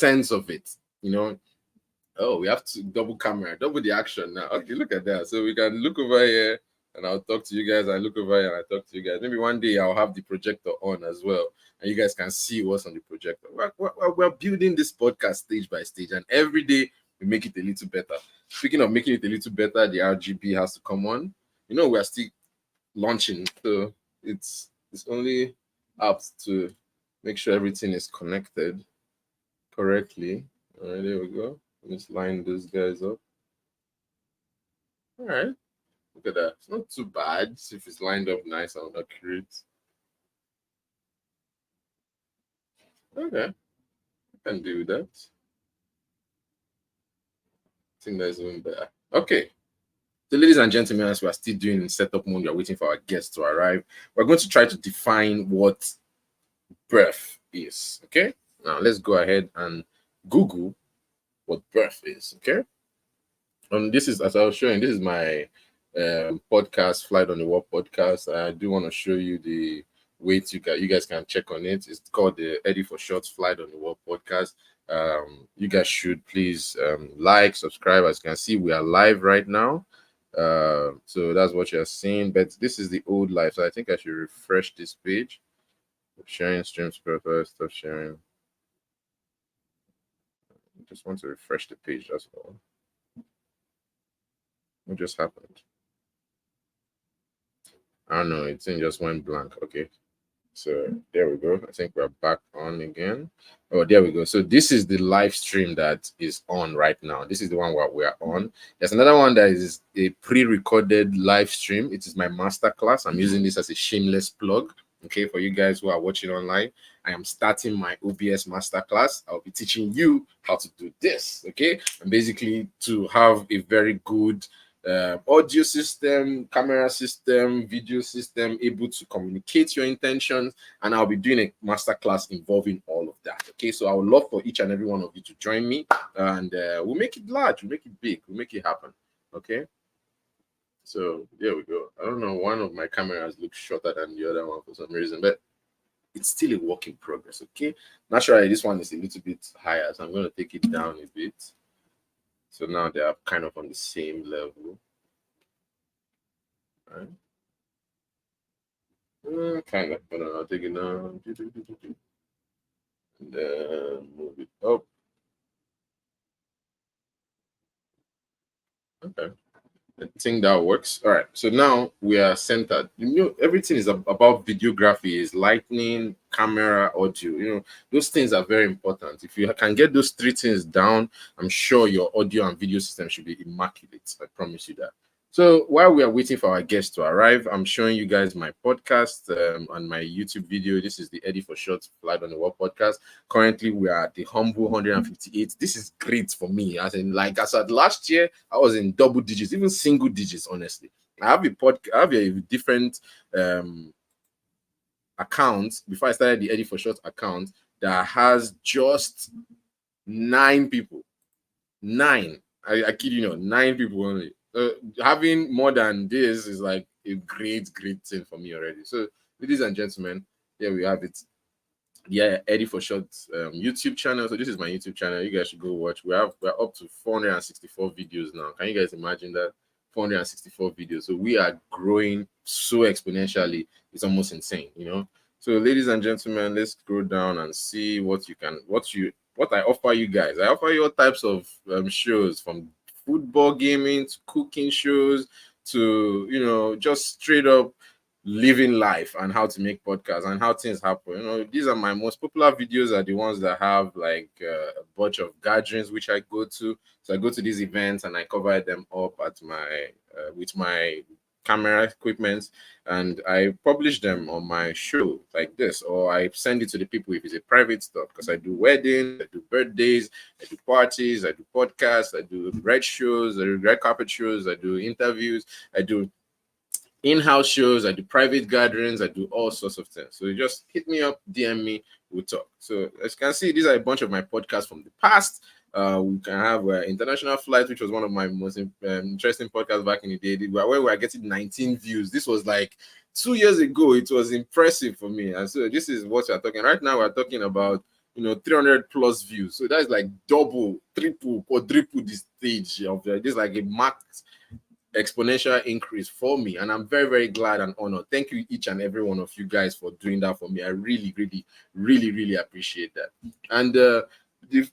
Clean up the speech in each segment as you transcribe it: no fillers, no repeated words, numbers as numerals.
sense of it, you know. Oh, we have to double camera, double the action now. Okay, look at that. So we can look over here and I'll talk to you guys. I look over here and I talk to you guys. Maybe one day I'll have the projector on as well, and you guys can see what's on the projector. We're building this podcast stage by stage, and every day we make it a little better. Speaking of making it a little better, the RGB has to come on. You know, we're still launching, so it's only apt to make sure everything is connected correctly. All right, there we go. Let's line those guys up. All right, look at that. It's not too bad if it's lined up nice and accurate. Okay, I can do that. I think that's even better. Okay. So, ladies and gentlemen, as we are still doing in setup mode, we are waiting for our guests to arrive. We're going to try to define what breath is. Okay. Now let's go ahead and Google what breath is. Okay. This is, as I was showing, this is my podcast, FlyEd on the Wall podcast. I do want to show you the weights you guys can check on it. It's called the Eddy4ShoT's FlyEd on the Wall podcast. You guys should please like, subscribe. As you can see, we are live right now. So that's what you're seeing, but this is the old live, so I think I should refresh this page. Sharing streams purpose, stop sharing. I just want to refresh the page, that's all. What just happened? I don't know, it just went blank. Okay, so there we go. I think we're back on again. Oh, there we go. So this is the live stream that is on right now. This is the one where we are on. There's another one that is a pre-recorded live stream. It is my master class. I'm using this as a shameless plug. Okay, for you guys who are watching online, I am starting my OBS masterclass. I'll be teaching you how to do this. Okay, and basically to have a very good audio system, camera system, video system, able to communicate your intentions, and I'll be doing a masterclass involving all of that. Okay, so I would love for each and every one of you to join me, and we'll make it large, we'll make it big, we'll make it happen. Okay. So there we go. I don't know, one of my cameras looks shorter than the other one for some reason, but it's still a work in progress. Okay. Naturally, this one is a little bit higher, so I'm going to take it down a bit. So now they are kind of on the same level. All right. Kind of, but I'll take it down. And then move it up. Okay. I think that works. All right. So now we are centered. You know, everything is about videography, is lighting, camera, audio. You know, those things are very important. If you can get those three things down, I'm sure your audio and video system should be immaculate. I promise you that. So while we are waiting for our guests to arrive, I'm showing you guys my podcast and my YouTube video. This is the Eddy4ShoT's FlyEd on the Wall podcast. Currently, we are at the humble 158. This is great for me. As in, like I said, last year, I was in double digits, even single digits, honestly. I have a different account before I started the Eddy4ShoT account that has just 9 people. 9. I kid you not, 9 people only. Having more than this is like a great thing for me already. So, ladies and gentlemen, here we have it. Yeah, Eddy4ShoT's YouTube channel. So this is my YouTube channel. You guys should go watch. We're up to 464 videos now. Can you guys imagine that? 464 videos. So we are growing so exponentially. It's almost insane, you know. So, ladies and gentlemen, let's scroll down and see what I offer you guys. I offer you all types of shows, from football gaming to cooking shows to, you know, just straight up living life and how to make podcasts and how things happen. You know, these are my most popular videos, are the ones that have like a bunch of gatherings which I go to. So I go to these events and I cover them up at my with my camera equipment, and I publish them on my show like this, or I send it to the people if it's a private stuff, because I do weddings, I do birthdays, I do parties, I do podcasts, I do red shows, I do red carpet shows, I do interviews, I do in-house shows, I do private gatherings, I do all sorts of things. So you just hit me up, DM me, we'll talk. So as you can see, these are a bunch of my podcasts from the past. We can have International Flight, which was one of my most interesting podcasts back in the day, where we were getting 19 views. This was like 2 years ago. It was impressive for me. And so this is what we're talking right now. We're talking about 300 plus views. So that's like double, triple, quadruple the stage of this is like a max exponential increase for me, and I'm very, very glad and honored. Thank you, each and every one of you guys, for doing that for me. I really, really, really, really appreciate that. And the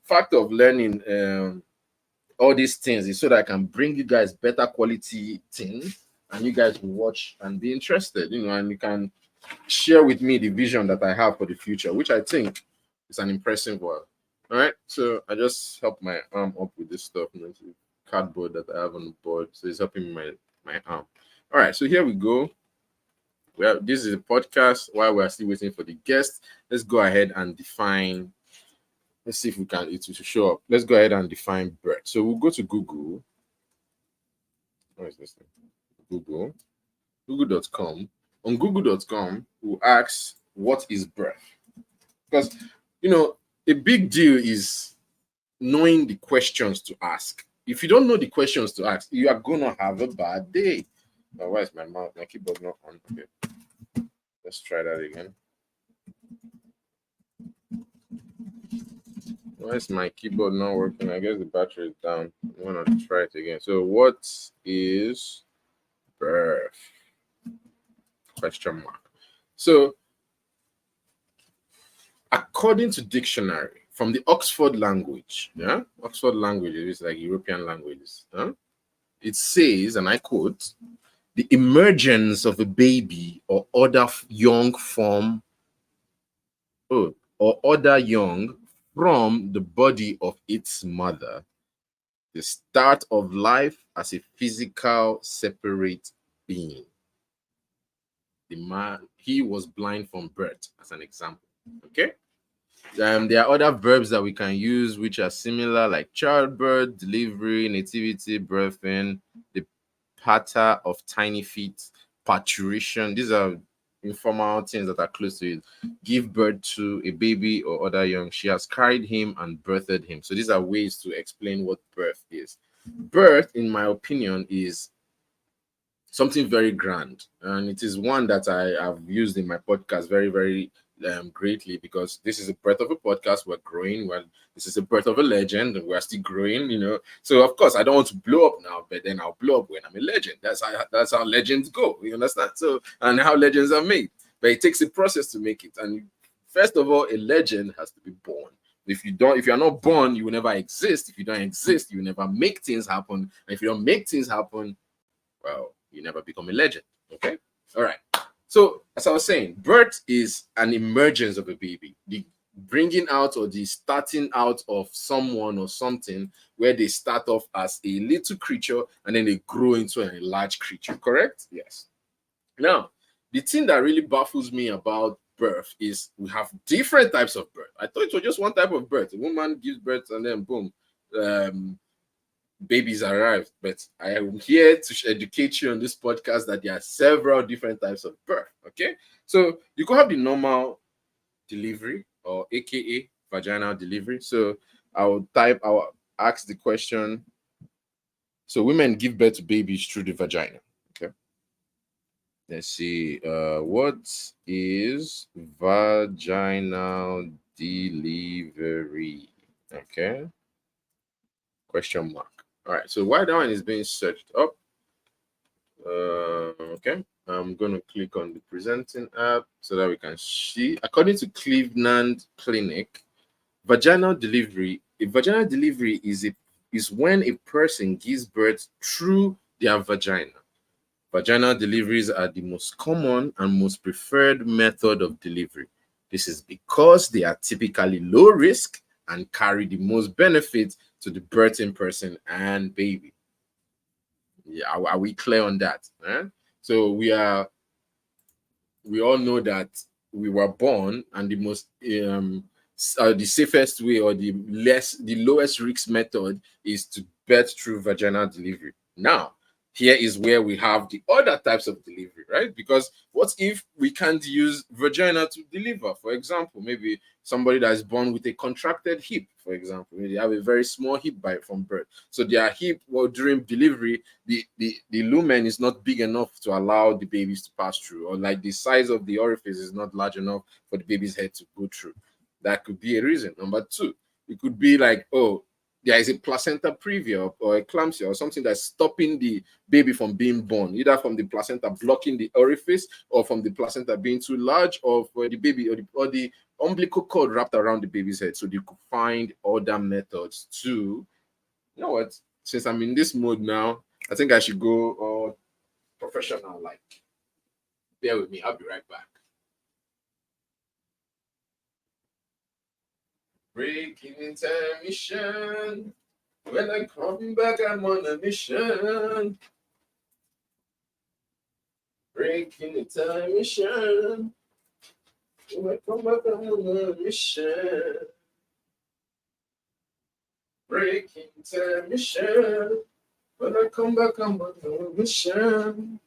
fact of learning all these things is so that I can bring you guys better quality things, and you guys will watch and be interested, and you can share with me the vision that I have for the future, which I think is an impressive one. All right, so I just helped my arm up with this stuff, cardboard that I have on the board, so it's helping my arm. All right, so here we go. This is a podcast. While we're still waiting for the guest, let's go ahead and define. Let's see if we can. It will show up. Let's go ahead and define birth. So we'll go to Google. What is this thing? Google. Google.com. On Google.com, we'll ask, what is birth? Because a big deal is knowing the questions to ask. If you don't know the questions to ask, you are gonna have a bad day. Now, why is my mouth? My keyboard not on? Okay. Let's try that again. Why is my keyboard not working? I guess the battery is down. I'm gonna try it again. So, what is birth? Question mark. So, according to dictionary from the Oxford language, Oxford language is like European languages. It says, and I quote, the emergence of a baby or other young from from the body of its mother, the start of life as a physical separate being. The man, he was blind from birth, as an example. Okay. There are other verbs that we can use which are similar, like childbirth, delivery, nativity, birthing, the patter of tiny feet, parturition. These are informal things that are close to it. Give birth to a baby or other young. She has carried him and birthed him. So these are ways to explain what birth is. Birth, in my opinion, is something very grand, and it is one that I have used in my podcast very, very greatly, because this is a birth of a podcast. We're growing. Well, this is a birth of a legend, and we're still growing. So of course I don't want to blow up now, but then I'll blow up when I'm a legend. That's how legends go. You understand? So, and how legends are made, but it takes a process to make it. And first of all, a legend has to be born. If you're not born, you will never exist. If you don't exist, you will never make things happen. And if you don't make things happen, well, you never become a legend. Okay. All right. So, as I was saying, birth is an emergence of a baby, the bringing out or the starting out of someone or something, where they start off as a little creature and then they grow into a large creature. Correct? Yes. Now, the thing that really baffles me about birth is we have different types of birth. I thought it was just one type of birth. A woman gives birth and then boom, babies arrive. But I am here to educate you on this podcast that there are several different types of birth. Okay, so you could have the normal delivery, or aka vaginal delivery. So I'll ask the question. So women give birth to babies through the vagina. Okay, let's see. What is vaginal delivery? Okay, question mark. All right, so while that one is being searched up, okay, I'm going to click on the presenting app so that we can see. According to Cleveland Clinic, vaginal delivery is when a person gives birth through their vagina. Vaginal deliveries are the most common and most preferred method of delivery. This is because they are typically low risk and carry the most benefit to the birthing person and baby. Yeah, are we clear on that? So we all know that we were born, and the most the safest way, or the lowest risk method, is to birth through vaginal delivery. Now, here is where we have the other types of delivery, right? Because what if we can't use vagina to deliver? For example, maybe somebody that is born with a contracted hip, for example, maybe they have a very small hip from birth. So their hip, during delivery, the lumen is not big enough to allow the babies to pass through, or like the size of the orifice is not large enough for the baby's head to go through. That could be a reason. Number two, it could be like, oh, there is a placenta previa or eclampsia or something that's stopping the baby from being born, either from the placenta blocking the orifice or from the placenta being too large, or for the baby or the umbilical cord wrapped around the baby's head. So you could find other methods to, you know what, since I'm in this mode now, I think I should go professional, like. Bear with me, I'll be right back. Breaking intermission. When I come back, I'm on a mission. Breaking intermission. When I come back, I'm on a mission. Breaking intermission. When I come back, I'm on a mission.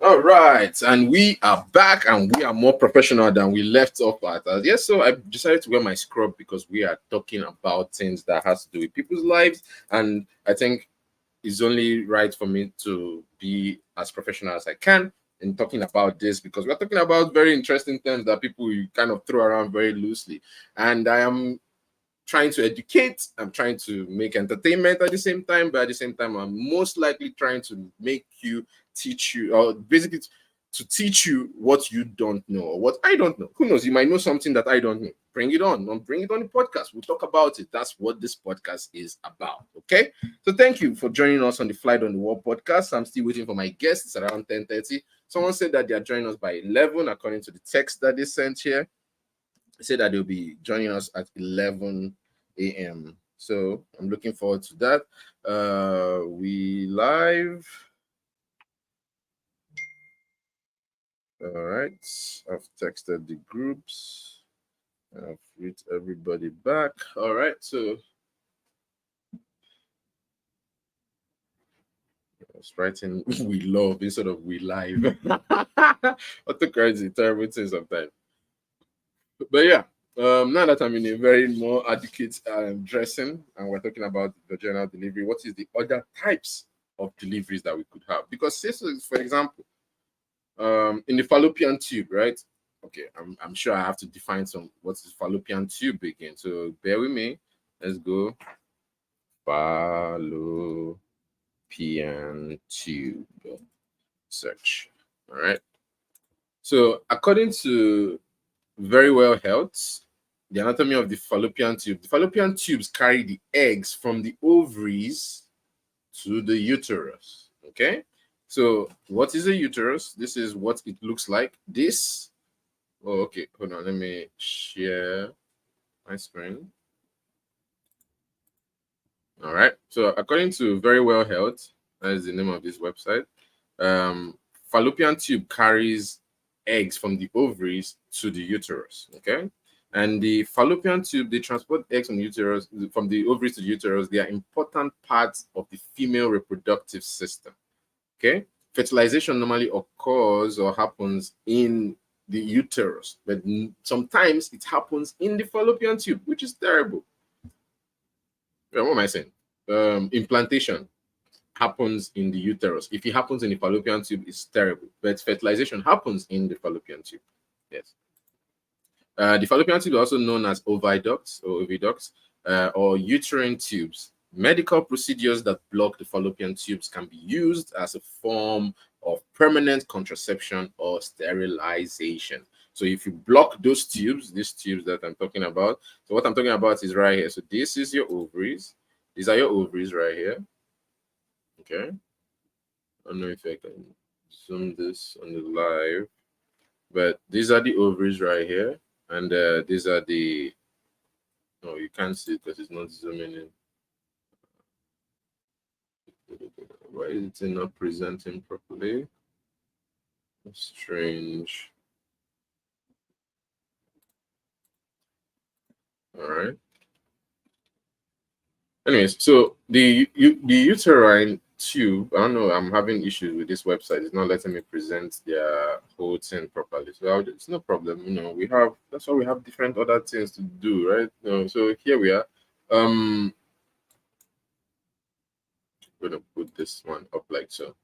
All right, and we are back, and we are more professional than we left off at. Yes, so I decided to wear my scrub because we are talking about things that has to do with people's lives, and I think it's only right for me to be as professional as I can in talking about this, because we're talking about very interesting terms that people kind of throw around very loosely, and I am trying to educate, I'm trying to make entertainment at the same time, but at the same time, I'm most likely trying to make you, teach you, or basically to teach you what you don't know or what I don't know. Who knows? You might know something that I don't know. Bring it on. Bring it on the podcast. We'll talk about it. That's what this podcast is about. Okay. So thank you for joining us on the Flight on the Wall podcast. I'm still waiting for my guests. It's around 10:30. Someone said that they are joining us by 11, according to the text that they sent here. They said that they'll be joining us at 11 a.m. So I'm looking forward to that. We live. All right, I've texted the groups. I've read everybody back. All right, so I was writing "we love" instead of "we live." Autocorrect is a terrible thing sometimes. But yeah, now that I'm in a very more adequate dressing, and we're talking about vaginal delivery, what is the other types of deliveries that we could have? Because this is, for example, in the fallopian tube, right? Okay, I'm sure I have to define what is fallopian tube again. So bear with me. Let's go. Fallopian tube search. All right. So according to Very Well Health, the anatomy of the fallopian tubes carry the eggs from the ovaries to the uterus. Okay. So what is a uterus? This is what it looks like. This. Oh, okay. Hold on. Let me share my screen. All right. So according to Very Well Health, that is the name of this website, fallopian tube carries eggs from the ovaries to the uterus. Okay. And the fallopian tube, they transport eggs from the uterus, from the ovaries to the uterus. They are important parts of the female reproductive system. Okay. Fertilization normally occurs or happens in the uterus, but sometimes it happens in the fallopian tube, which is terrible. What am I saying? Implantation happens in the uterus. If it happens in the fallopian tube, it's terrible. But fertilization happens in the fallopian tube. Yes. The fallopian tube is also known as oviducts or oviducts or uterine tubes. Medical procedures that block the fallopian tubes can be used as a form of permanent contraception or sterilization. So if you block those tubes, these tubes that I'm talking about, so what I'm talking about is right here. So this is your ovaries. These are your ovaries right here. Okay. I don't know if I can zoom this on the live, but these are the ovaries right here. And these are the, no, you can't see it because it's not zooming in. Why is it not presenting properly? That's strange. All right. Anyways, so the uterine tube, I don't know, I'm having issues with this website. It's not letting me present their whole thing properly. So it's no problem. You know, that's why we have different other things to do, right? So here we are. I'm gonna put this one up like so.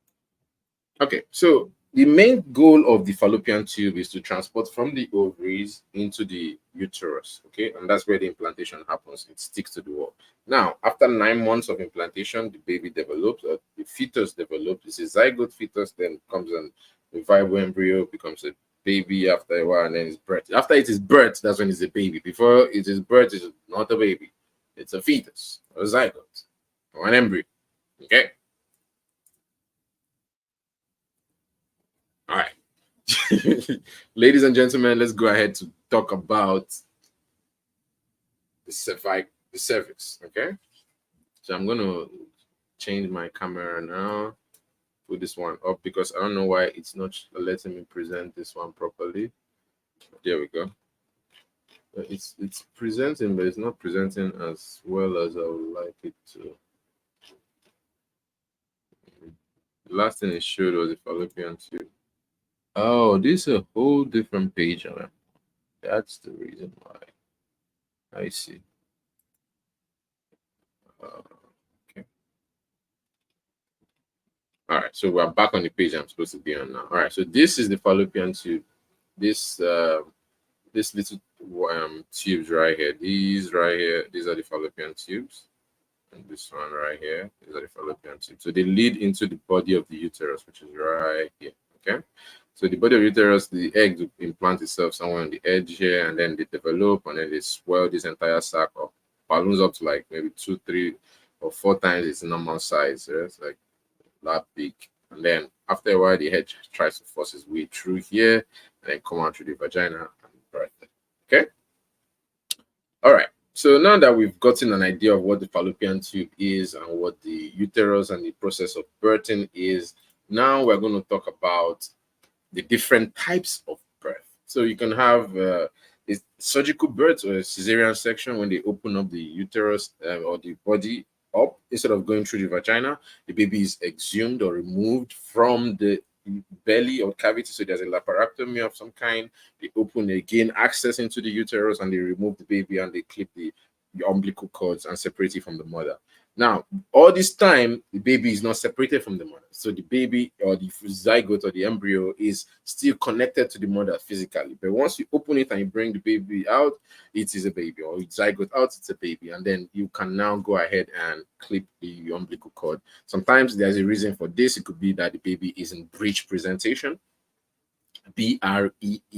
Okay, so the main goal of the fallopian tube is to transport from the ovaries into the uterus, okay? And that's where the implantation happens. It sticks to the wall. Now, after 9 months of implantation, the baby develops, or the fetus develops. It's a zygote fetus, then comes an a viable embryo, becomes a baby after a while, and then it's birth. After it is birth, that's when it's a baby. Before it is birth, it's not a baby. It's a fetus, or a zygote, or an embryo, okay? All right. Ladies and gentlemen, let's go ahead to talk about the cervix, okay? So I'm going to change my camera now, put this one up because I don't know why it's not letting me present this one properly. There we go. It's presenting, but it's not presenting as well as I would like it to. The last thing it showed was the fallopian tube. Oh, this is a whole different page. That's the reason why. I see. Okay. All right, so we're back on the page I'm supposed to be on now. All right, so this is the fallopian tube. This this little tubes right here. These right here, these are the fallopian tubes. And this one right here, these are the fallopian tubes. So they lead into the body of the uterus, which is right here. Okay. So the body of uterus, the egg will implant itself somewhere on the edge here, and then they develop, and then they swell this entire sac up, balloons up to like maybe 2, 3, or 4 times its normal size. Yeah? It's like that big. And then after a while, the head tries to force its way through here, and then come out through the vagina and birth. Okay. All right. So now that we've gotten an idea of what the fallopian tube is and what the uterus and the process of birthing is, now we're going to talk about the different types of birth. So you can have a surgical birth or a cesarean section when they open up the uterus or the body up. Instead of going through the vagina, the baby is exhumed or removed from the belly or cavity. So there's a laparotomy of some kind. They open again, access into the uterus, and they remove the baby and they clip the umbilical cords and separate it from the mother. Now, all this time, the baby is not separated from the mother. So the baby or the zygote or the embryo is still connected to the mother physically. But once you open it and you bring the baby out, it is a baby, or zygote out, it's a baby. And then you can now go ahead and clip the umbilical cord. Sometimes there's a reason for this. It could be that the baby is in breech presentation. B-R-E-E-C-H,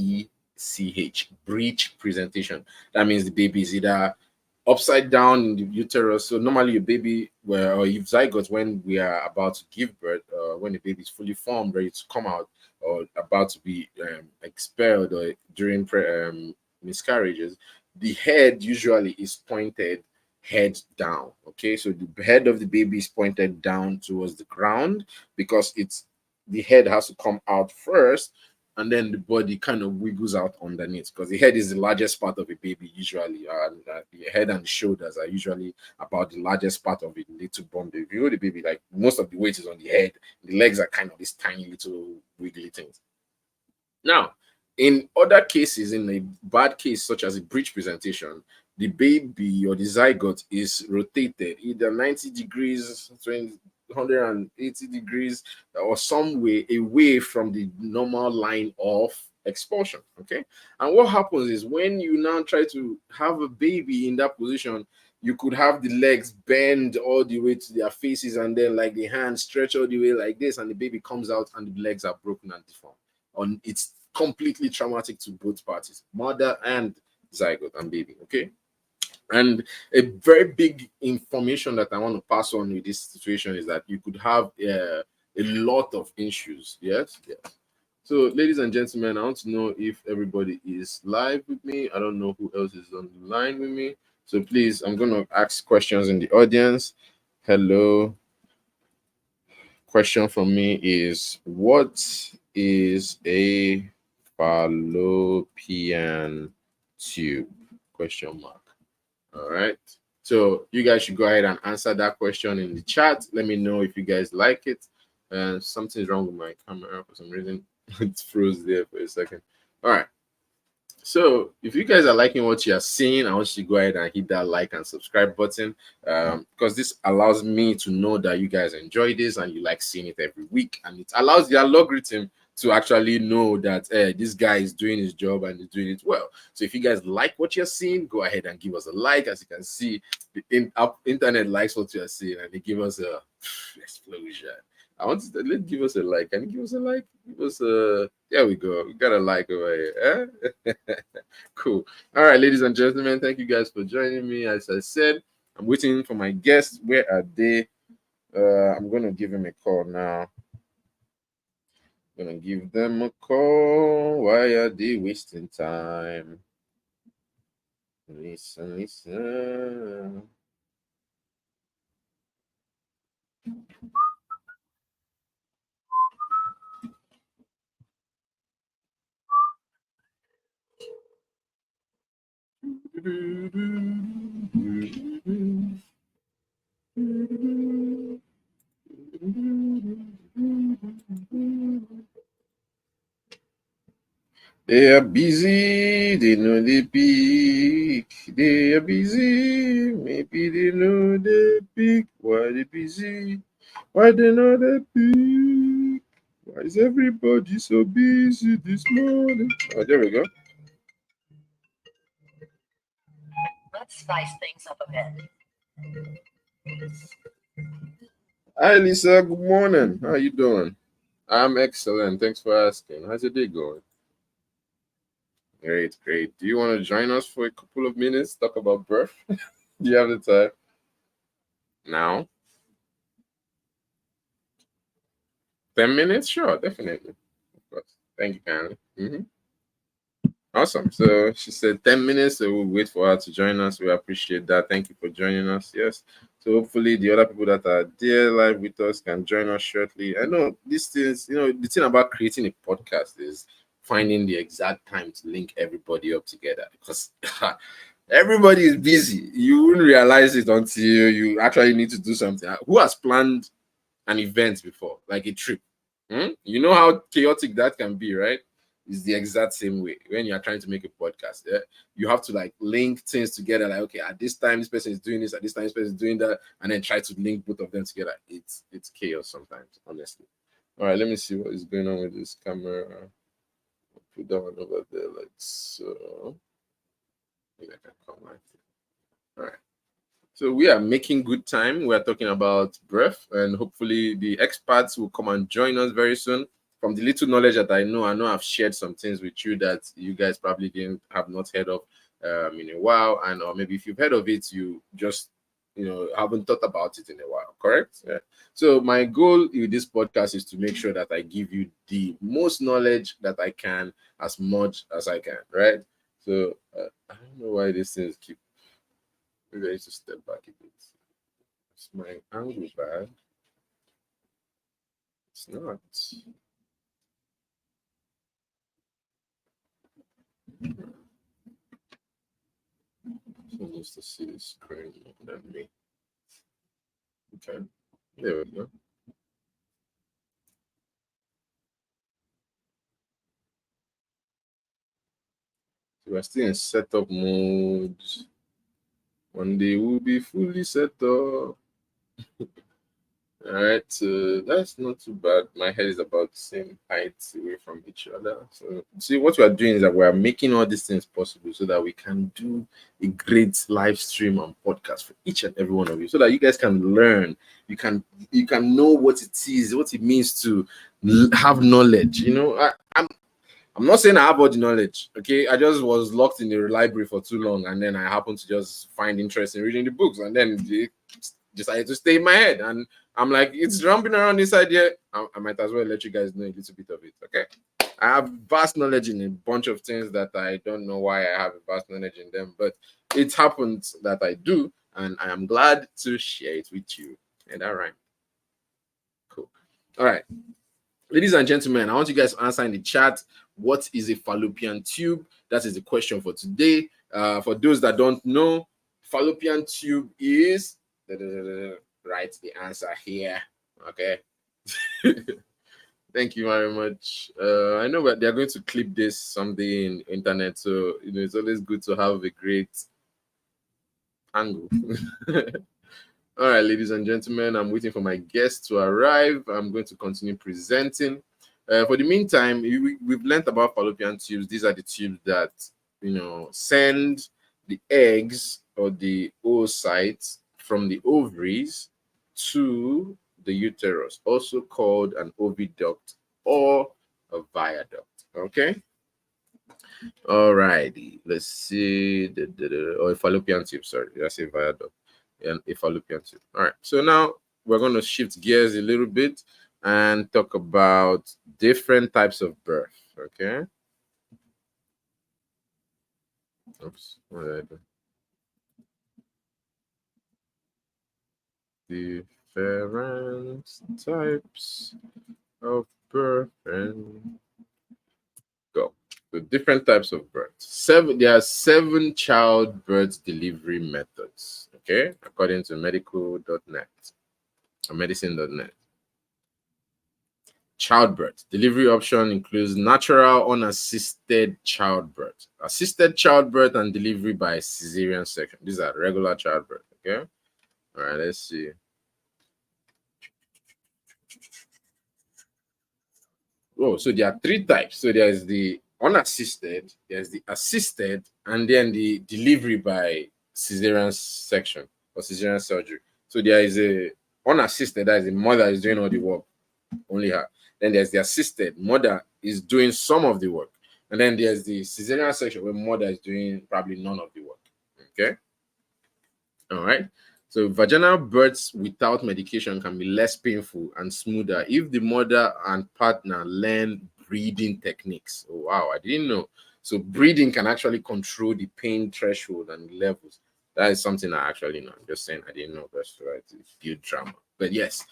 breech presentation. That means the baby is either upside down in the uterus. So normally a baby, or if zygote, when we are about to give birth, when the baby is fully formed, ready to come out, or about to be expelled, or during miscarriages, the head usually is pointed head down. Okay, so the head of the baby is pointed down towards the ground because the head has to come out first, and then the body kind of wiggles out underneath, because the head is the largest part of a baby usually. The head and the shoulders are usually about the largest part of a little born baby. You know, the baby, like most of the weight is on the head. The legs are kind of these tiny little wiggly things. Now, in other cases, in a bad case such as a breech presentation, the baby or the zygote is rotated either 90 degrees, 180 degrees, or some way away from the normal line of expulsion. Okay, and what happens is when you now try to have a baby in that position, you could have the legs bend all the way to their faces, and then like the hands stretch all the way like this, and the baby comes out and the legs are broken and deformed. It's completely traumatic to both parties, mother and zygote and baby. Okay. And a very big information that I want to pass on with this situation is that you could have a lot of issues. Yes. So, ladies and gentlemen, I want to know if everybody is live with me. I don't know who else is on the line with me. So please, I'm going to ask questions in the audience. Hello. Question from me is, what is a fallopian tube? Question mark. All right. So you guys should go ahead and answer that question in the chat. Let me know if you guys like it. And something's wrong with my camera for some reason. It froze there for a second. All right. So if you guys are liking what you are seeing, I want you to go ahead and hit that like and subscribe button, because this allows me to know that you guys enjoy this and you like seeing it every week. And it allows the algorithm to actually know that this guy is doing his job and he's doing it well. So if you guys like what you're seeing, go ahead and give us a like. As you can see, the internet likes what you're seeing, and they give us a explosion. I want to let's give us a like. Can you give us a like? Give us a there we go. We got a like over here. Eh? Cool. All right, ladies and gentlemen, thank you guys for joining me. As I said, I'm waiting for my guests. Where are they? I'm gonna give him a call now. Gonna give them a call. Why are they wasting time? Listen, listen. They are busy, they know they peak. They are busy, maybe they know they peak. Why they busy? Why they know they peak? Why is everybody so busy this morning? Oh, there we go. Let's spice things up a bit. Hi, Lisa. Good morning. How you doing? I'm excellent. Thanks for asking. How's your day going? Great, great. Do you want to join us for a couple of minutes, talk about birth? Do you have the time? Now? 10 minutes? Sure, definitely. Of course. Thank you, Karen. Awesome. So she said 10 minutes, so we'll wait for her to join us. We appreciate that. Thank you for joining us. Yes. So hopefully the other people that are there live with us can join us shortly. I know these things, the thing about creating a podcast is finding the exact time to link everybody up together because everybody is busy. You wouldn't realize it until you actually need to do something. Who has planned an event before, like a trip? You know how chaotic that can be, right? It's the exact same way when you're trying to make a podcast. Yeah? You have to like link things together, like okay, at this time this person is doing this, at this time this person is doing that, and then try to link both of them together. It's chaos sometimes, honestly. All right, let me see what is going on with this camera. Put that one over there, like so. I think I can come right here. All right. So we are making good time. We are talking about breath, and hopefully the experts will come and join us very soon. From the little knowledge that I know I've shared some things with you that you guys probably didn't have not heard of in a while, and or maybe if you've heard of it, you just haven't thought about it in a while. Correct? Yeah. So my goal with this podcast is to make sure that I give you the most knowledge that I can, as much as I can. Right? So I don't know why these things keep. Maybe I need to step back a bit. Is my angle bad? It's not. Someone needs to see the screen more than me. Okay, there we go. So we're still in setup mode. One day we'll be fully set up. All right, so that's not too bad. My head is about the same height away from each other. So, see, what we are doing is that we are making all these things possible so that we can do a great live stream and podcast for each and every one of you, so that you guys can learn. You can know what it is, what it means to have knowledge. I'm not saying I have all the knowledge. Okay, I just was locked in the library for too long, and then I happened to just find interest in reading the books, and then they decided to stay in my head, and I'm like, it's jumping around inside here. I might as well let you guys know a little bit of it. Okay, I have vast knowledge in a bunch of things that I don't know why I have a vast knowledge in them, but it happens that I do, and I am glad to share it with you. And that rhyme. Cool. All right. Ladies and gentlemen, I want you guys to answer in the chat, what is a fallopian tube? That is the question for today. For those that don't know, fallopian tube is write the answer here. Okay. Thank you very much. I know that they're going to clip this someday in internet, so it's always good to have a great angle. All right, ladies and gentlemen, I'm waiting for my guests to arrive. I'm going to continue presenting. For the meantime, we've learned about fallopian tubes. These are the tubes that, send the eggs or the oocytes from the ovaries to the uterus, also called an oviduct or a viaduct. Okay. All righty. Let's see. Or a fallopian tube. Sorry, did I say viaduct? And a fallopian tube. All right. So now we're going to shift gears a little bit and talk about different types of birth. Okay. Oops. What did I do? Different types of birth and go. So different types of births. There are 7 childbirth delivery methods. Okay, according to medical.net or medicine.net. Childbirth delivery option includes natural unassisted childbirth, assisted childbirth, and delivery by cesarean section. These are regular childbirth. Okay. All right. Let's see. Oh, so there are 3 types. So there's the unassisted, there's the assisted, and then the delivery by cesarean section or cesarean surgery. So there is a unassisted, that is the mother is doing all the work, only her. Then there's the assisted, mother is doing some of the work. And then there's the cesarean section where mother is doing probably none of the work. Okay. All right. So vaginal births without medication can be less painful and smoother if the mother and partner learn breathing techniques. Oh, wow, I didn't know. So breathing can actually control the pain threshold and levels. That is something I actually know. I'm just saying I didn't know that's right. It's build trauma. But yes,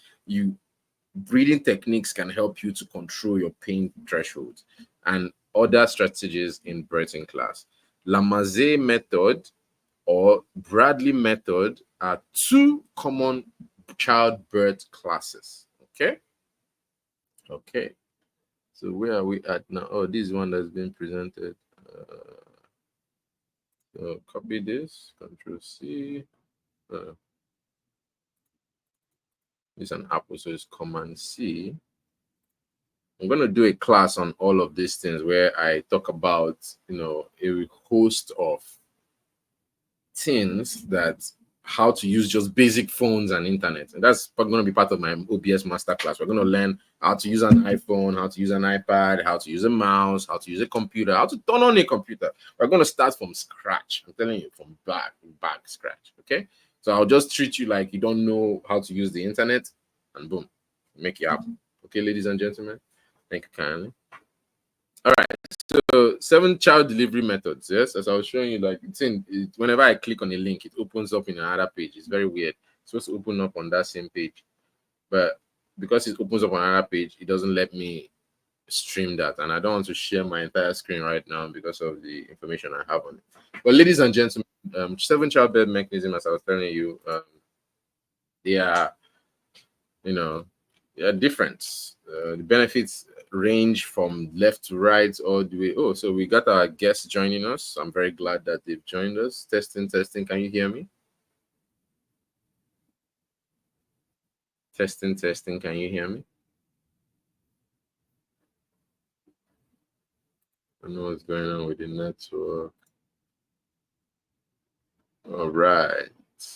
breathing techniques can help you to control your pain threshold and other strategies in birthing class. Lamaze method or Bradley method are 2 common childbirth classes. Okay. Okay. So where are we at now? Oh, this one that's been presented. So copy this, Control C. It's an Apple, so it's Command C. I'm going to do a class on all of these things where I talk about, a host of things that how to use just basic phones and internet. And that's going to be part of my OBS masterclass. We're going to learn how to use an iPhone, how to use an iPad, how to use a mouse, how to use a computer, how to turn on a computer. We're going to start from scratch. I'm telling you, from back scratch. Okay. So I'll just treat you like you don't know how to use the internet and boom, make it happen. Okay, ladies and gentlemen. Thank you kindly. All right, so 7 child delivery methods. Yes, as I was showing you, like whenever I click on a link, it opens up in another page. It's very weird. It's supposed to open up on that same page, but because it opens up on another page, it doesn't let me stream that, and I don't want to share my entire screen right now because of the information I have on it. But ladies and gentlemen, 7 childbirth mechanisms, as I was telling you, they are, they are different. The benefits range from left to right all the way. Oh, so we got our guests joining us. I'm very glad that they've joined us. Testing. Can you hear me? Testing. Can you hear me? I don't know what's going on with the network. All right.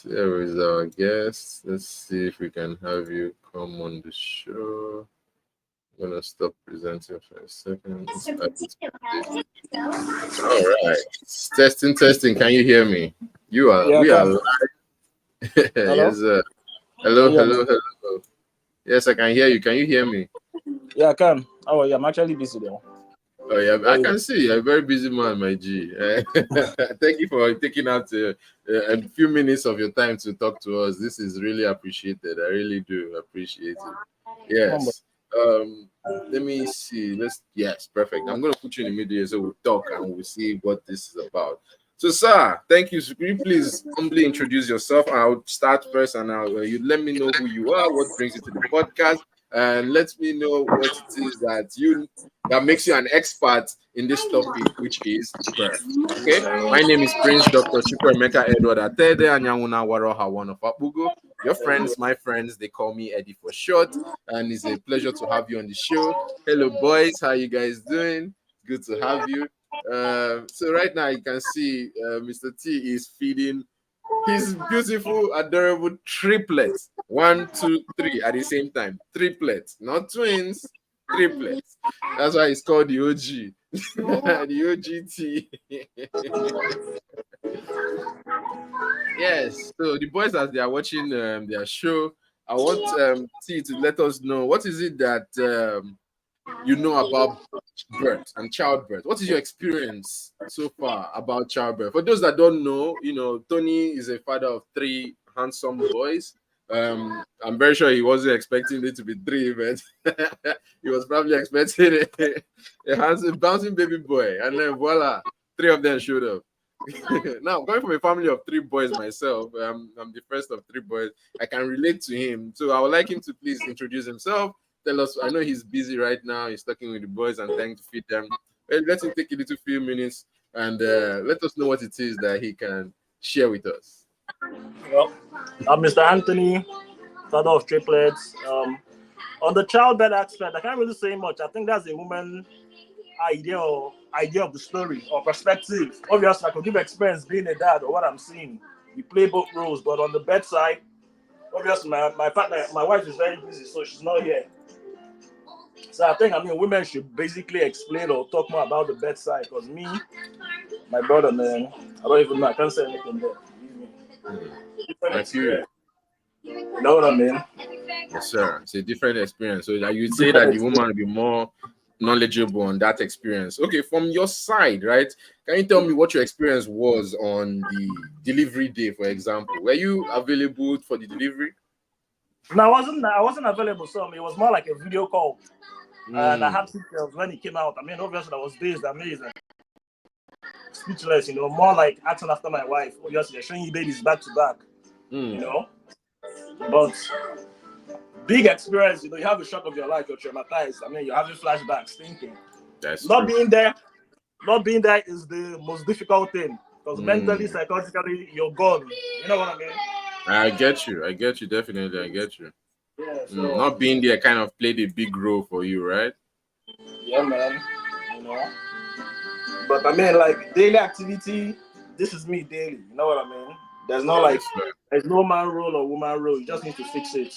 There is our guest. Let's see if we can have you come on the show. I'm gonna stop presenting for a second. All right. Testing. Can you hear me? We are live. Yes, sir. Hello. Yes, I can hear you. Can you hear me? Yeah, I can. Oh, yeah, I'm actually busy though. Oh yeah, I can see you're a very busy man, my G. Thank you for taking out a few minutes of your time to talk to us. This is really appreciated. I really do appreciate it. Yes. Let me see. Yes, perfect. I'm gonna put you in the middle so we'll talk and we'll see what this is about. So, sir, thank you. Could you please humbly introduce yourself? I'll start first, and you let me know who you are, what brings you to the podcast, and let me know what it is that makes you an expert in this topic, which is birth. Okay, my name is Prince Dr. Chukwuemeka Eddy Attah-Edeh Anyawuna Waroha, one of Abugo. Your friends, my friends, they call me Eddy4ShoT, and it's a pleasure to have you on the show. Hello, boys. How you guys doing? Good to have you. So right now you can see Mr. T is feeding his beautiful, adorable triplets. 1, 2, 3 at the same time. Triplets, not twins. Triplets. That's why it's called the OG. The OGT. Yes. So the boys, as they are watching their show, I want T to let us know what is it that you know about birth and childbirth. What is your experience so far about childbirth? For those that don't know, Tony is a father of 3 handsome boys. I'm very sure he wasn't expecting it to be 3, but he was probably expecting a handsome, bouncing baby boy, and then voila, 3 of them showed up. Now, coming from a family of 3 boys myself, I'm the first of 3 boys. I can relate to him, so I would like him to please introduce himself. Tell us. I know he's busy right now. He's talking with the boys and trying to feed them. Let him take a little few minutes and let us know what it is that he can share with us. Well, I'm Mr. Anthony, father of triplets. On the childbirth aspect, I can't really say much. I think that's a woman idea of the story or perspective. Obviously, I could give experience being a dad or what I'm seeing. We play both roles, but on the bedside, obviously my partner, my wife is very busy, so she's not here. So I think women should basically explain or talk more about the bedside, because me, my brother, man, I don't even know. I can't say anything there. That's you. You know what I mean? Yes, sir. It's a different experience. So that you'd say that the woman will be more knowledgeable on that experience. Okay, from your side, right? Can you tell me what your experience was on the delivery day, for example? Were you available for the delivery? No, I wasn't available. So it was more like a video call. And I had pictures when he came out. Obviously, I was dazed, amazing, speechless. More like acting after my wife. Obviously, they're showing you babies back to back. But big experience. You have a shock of your life. You're traumatized. You're having flashbacks, thinking. That's not true. being there. Not being there is the most difficult thing, because mentally, psychologically, you're gone. You know what I mean? I get you. Definitely, I get you. Yeah. So, not being there kind of played a big role for you, right? Yeah, man. But like daily activity, this is me daily. You know what I mean? There's no man role or woman role. You just need to fix it.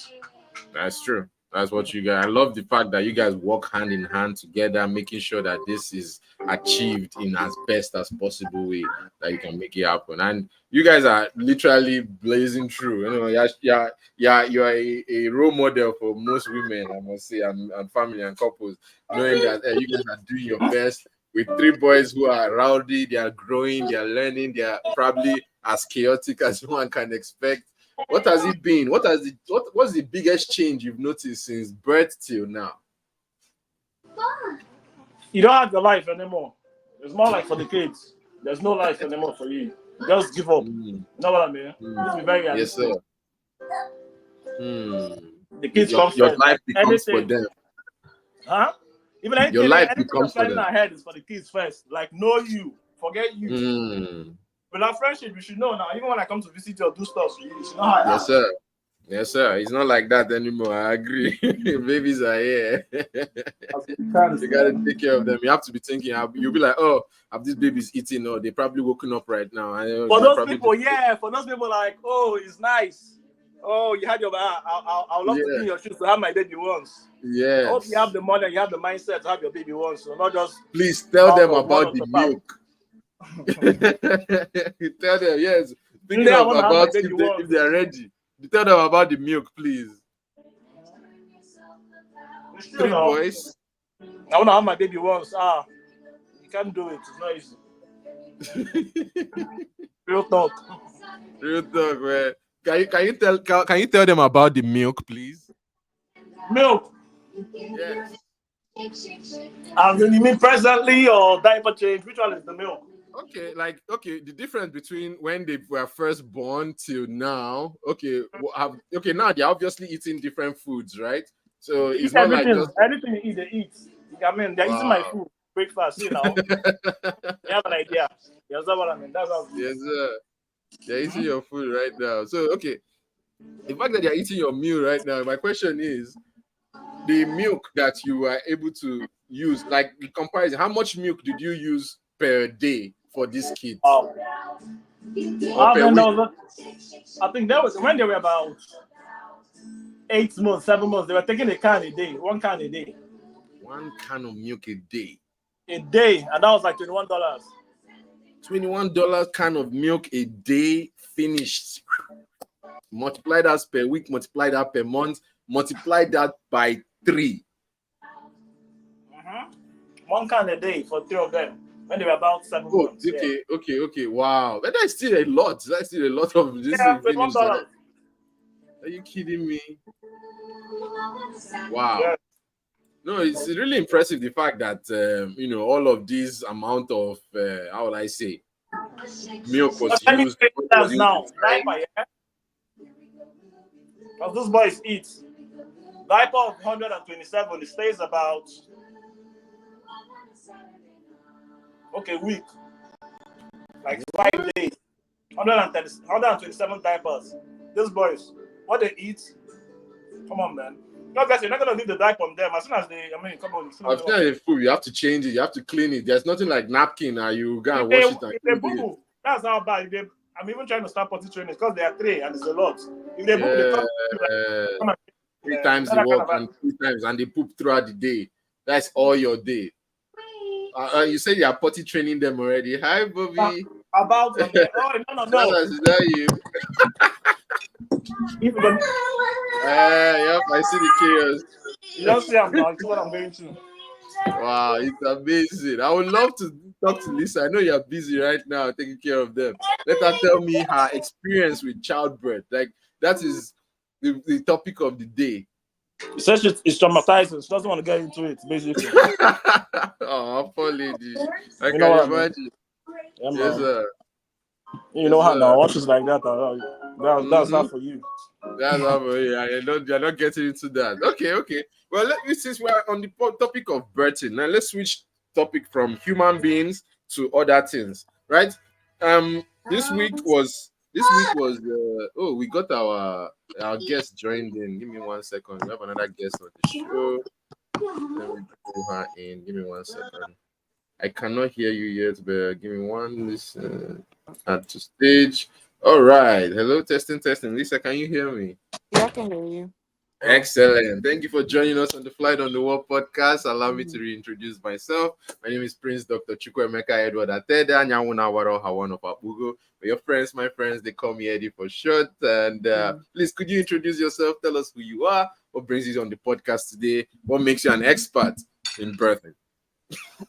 That's true. That's what you guys. I love the fact that you guys work hand in hand together, making sure that this is achieved in as best as possible way that you can make it happen. And you guys are literally blazing through. You're a role model for most women, I must say, and family and couples, knowing that you guys are doing your best with 3 boys who are rowdy. They are growing, they are learning, they are probably as chaotic as one can expect. What has it been? What's the biggest change you've noticed since birth till now? You don't have your life anymore. It's more like for the kids. There's no life anymore for you. Just give up. You know what I mean? Let's be very realistic. Yes, sir. The kids your first. life becomes for them. Huh? Even anything, your life anything becomes for them. Ahead is for the kids first. Like, know you, forget you. With our friendship, you should know now. Even when I come to visit you or do stuff, you should know how I am. Yes, sir. It's not like that anymore. I agree. Babies are here. You gotta take care of them. You have to be thinking. You'll be like, oh, have these babies eating? Or they probably woken up right now. For those people, For those people, like, oh, it's nice. Oh, you had your. I would love to be in your shoes to have my baby once. Yes. I hope you have the money and you have the mindset to have your baby once. So not just. Please tell them about the milk. Tell them, yes. Speaking of about if they are ready, tell them about the milk, please. 3 boys. I want to have my baby once. You can't do it. It's not easy. Real talk, man. Can you tell them about the milk, please? Milk. Yes. You mean presently or diaper change? Which one is the milk? Okay, the difference between when they were first born till now. Okay, now they're obviously eating different foods, right? So it's not like just anything you eat, they eat. They're eating my food, breakfast. You have an idea. That's what I mean. That's how. Yes, sir. They're eating your food right now. So okay, The fact that you're eating your meal right now, my question is the milk that you are able to use, like the comparison, how much milk did you use per day for these kids Wow. or per Then there week? was I think that was when they were about 8 months, 7 months. They were taking a can a day, one can a day, One can of milk a day. and that was like $21. $21 can of milk a day finished. Multiply that per week, multiply that per month, multiply that by 3. Mm-hmm. One can a day for three of them when they were about seven Oh, months. Yeah, okay. Wow. But that's still a lot. That's still a lot of this yeah, thing $21. finished. Are you kidding me? Wow. Yeah. No, it's really impressive the fact that all of these amount of how will I say milk was But let me used, say was that used now. in Diaper, time. yeah. Because those boys eat. Diaper of 127, it stays about week, like 5 days. 127 diapers. These boys, what they eat, come on, man. No, guys, you're not gonna leave the diaper on them as soon as come on. After the food, you have to change it, you have to clean it. There's nothing like napkin, and you go If and they wash it and if they clean boo it. boo, that's how bad. I'm even trying to start potty training because they are three and it's a lot. If they boo boo, they Yeah, come like, come and, three it's times not they that kind walk of and 3 times, and they poop throughout the day. That's all your day. You say you are potty training them already. Hi, Bobby. about on there. Oh no. Is that you? If them, Yep, I see the chaos. you don't see I'm not what I'm going to. Wow, it's amazing. I would love to talk to Lisa. I know you're busy right now taking care of them. Let her tell me her experience with childbirth. Like, that is the topic of the day. It says it's traumatizing. She doesn't want to get into it, basically. Oh, poor lady. I You know can what I mean? imagine. Yeah, Yes, man. sir. You Yes, know how sir. now watches like that. That's Mm-hmm. not for you. That's how you're not getting into that. Okay. Well, since we're on the topic of birthing, now let's switch topic from human beings to other things, right? This week was we got our guest joined in. Give me 1 second. We have another guest on the show. Let me pull her in. Give me 1 second. I cannot hear you yet, but give me one listen. Add to stage. All right. Hello, testing. Lisa, can you hear me? Yeah, I can hear you. Oh. Excellent. Thank you for joining us on the Flight on the Wall podcast. Allow me to Mhm. reintroduce myself. My name is Prince Dr. Chukwemeka Eddy Attah-Edeh. Nyawuna Waro Hawan of Abugo. For your friends, my friends, they call me Eddy4ShoT. And Mhm. please, could you introduce yourself? Tell us who you are. What brings you on the podcast today? What makes you an expert in birthing?